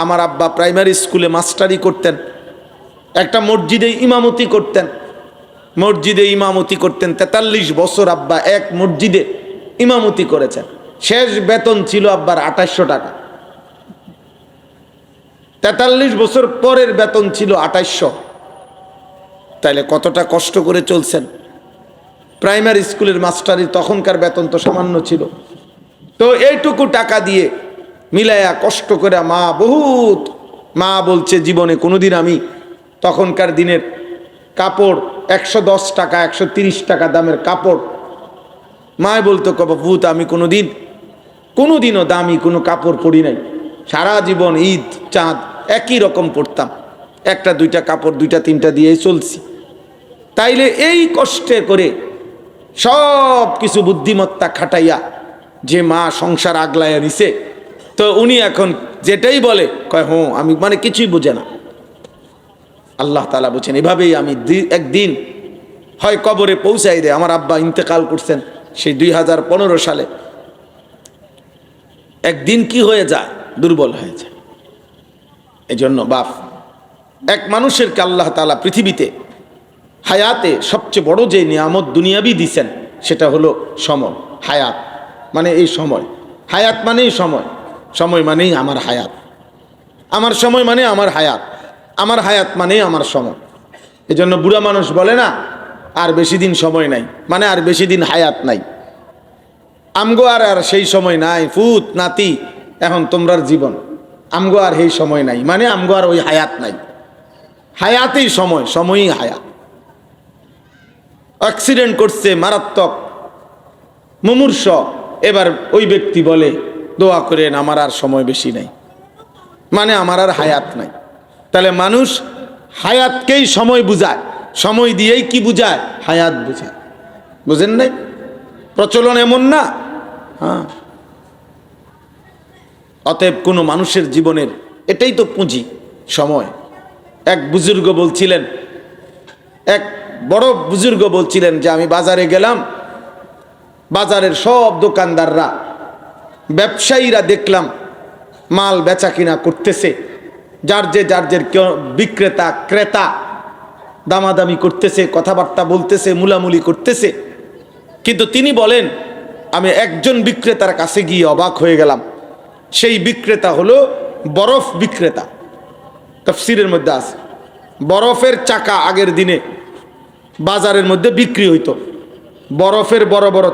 আমার আব্বা প্রাইমারি স্কুলে মাস্টারি করতেন, একটা মসজিদে ইমামতি করতেন, 43 বছর আব্বা এক মসজিদে ইমামতি করেছেন। শেষ বেতন ছিল আব্বার 2800 টাকা। 43 বছর পরের বেতন ছিল 2800। তাইলে কতটা কষ্ট করে চলছেন। প্রাইমারি স্কুলের মাস্টারি তখনকার বেতন তো সামান্য ছিল। তো এইটুকু টাকা দিয়ে মিলাইয়া কষ্ট করে মা বহুত, মা বলছে জীবনে কোনোদিন আমি তখনকার দিনের কাপড় 110 টাকা 130 টাকা দামের কাপড়, মায় বলতো ভূত আমি কোনোদিনও দামি কোনো কাপড় পরি নাই। সারা জীবন ঈদ চাঁদ একই রকম পরতাম, 1-2টা কাপড় 2-3টা দিয়েই চলছি। তাইলে এই কষ্টে করে সব কিছু বুদ্ধিমত্তা খাটাইয়া যে মা সংসার আগলাইয়া নিছে, তো উনি এখন যেটাই বলে কয় হুঁ, আমি মানে কিছুই বুঝে না। আল্লাহ তাআলা বলছেন এভাবেই আমি একদিন হয় কবরে পৌঁছাই দেয়। আমার আব্বা ইন্তেকাল করছেন সেই 2015 সালে। একদিন কি হয়ে যায়, দুর্বল হয়ে যায়। এই জন্য বাপ, এক মানুষেরকে আল্লাহ তাআলা পৃথিবীতে হায়াতে সবচেয়ে বড় যে নিয়ামত দুনিয়াবি দিছেন সেটা হলো সময়। হায়াত মানে এই সময়, হায়াত মানেই সময়, সময় মানেই আমার হায়াত, আমার সময় মানে আমার হায়াত, আমার হায়াত মানেই আমার সময়। এই জন্য বুড়া মানুষ বলে না আর বেশি দিন সময় নাই, মানে আর বেশি দিন হায়াত নাই। আমগো আর সেই সময় নাই, ফুত নাতি এখন তোমরার জীবন, আমগো আর সেই সময় নাই, মানে আমগো আর ওই হায়াত নাই। হায়াতেই সময়, সময়ই হায়াত। অ্যাক্সিডেন্ট করছে মারাত্মক, মুমূর্ষ, এবার ওই ব্যক্তি বলে দোয়া করেন আমার আর সময় বেশি নাই, মানে আমার আর হায়াত নাই। তাহলে মানুষ হায়াতকেই সময় বুঝায়, সময় দিয়েই কি বুঝায়, হায়াত বুঝায়। বুঝেন নাই? প্রচলন এমন না। হ্যাঁ, অতএব কোনো মানুষের জীবনের এটাই তো পুঁজি, সময়। এক বুজুর্গ বলছিলেন, এক বড় বুজুর্গ বলছিলেন যে আমি বাজারে গেলাম, বাজারের সব দোকানদাররা ব্যবসায়ীরা দেখলাম মাল বেচা কিনা করতেছে, যার যে বিক্রেতা ক্রেতা দামাদামি করতেছে, কথাবার্তা বলতেছে, মুলামুলি করতেছে। কিন্তু তিনি বলেন আমি একজন বিক্রেতার কাছে গিয়ে অবাক হয়ে গেলাম। সেই বিক্রেতা হলো বরফ বিক্রেতা। তাফসীরের মধ্যে আছে বরফের চাকা আগের দিনে বাজারের মধ্যে বিক্রি হইতো, বরফের বড় বড়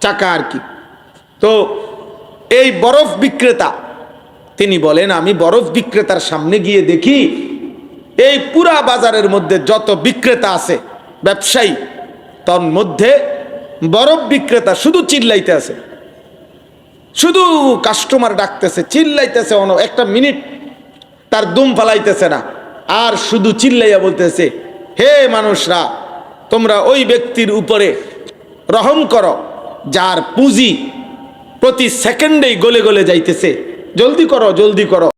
চাকা আর কি। তো এই বরফ বিক্রেতা তিনি বলেন আমি বরফ বিক্রেতার সামনে গিয়ে দেখি এই পুরা বাজারের মধ্যে যত বিক্রেতা আছে ব্যবসায়ী, তার মধ্যে বরফ বিক্রেতা শুধু চিল্লাইতে আছে, শুধু কাস্টমার ডাকতেছে, চিল্লাইতেছে, একটা মিনিট তার দুম ফালাইতেছে না, আর শুধু চিল্লাইয়া বলতেছে হে মানুষরা তোমরা ওই ব্যক্তির উপরে রহম করো যার পুঁজি প্রতি সেকেন্ডেই গলে গলে যাইতেছে, জলদি করো জলদি করো।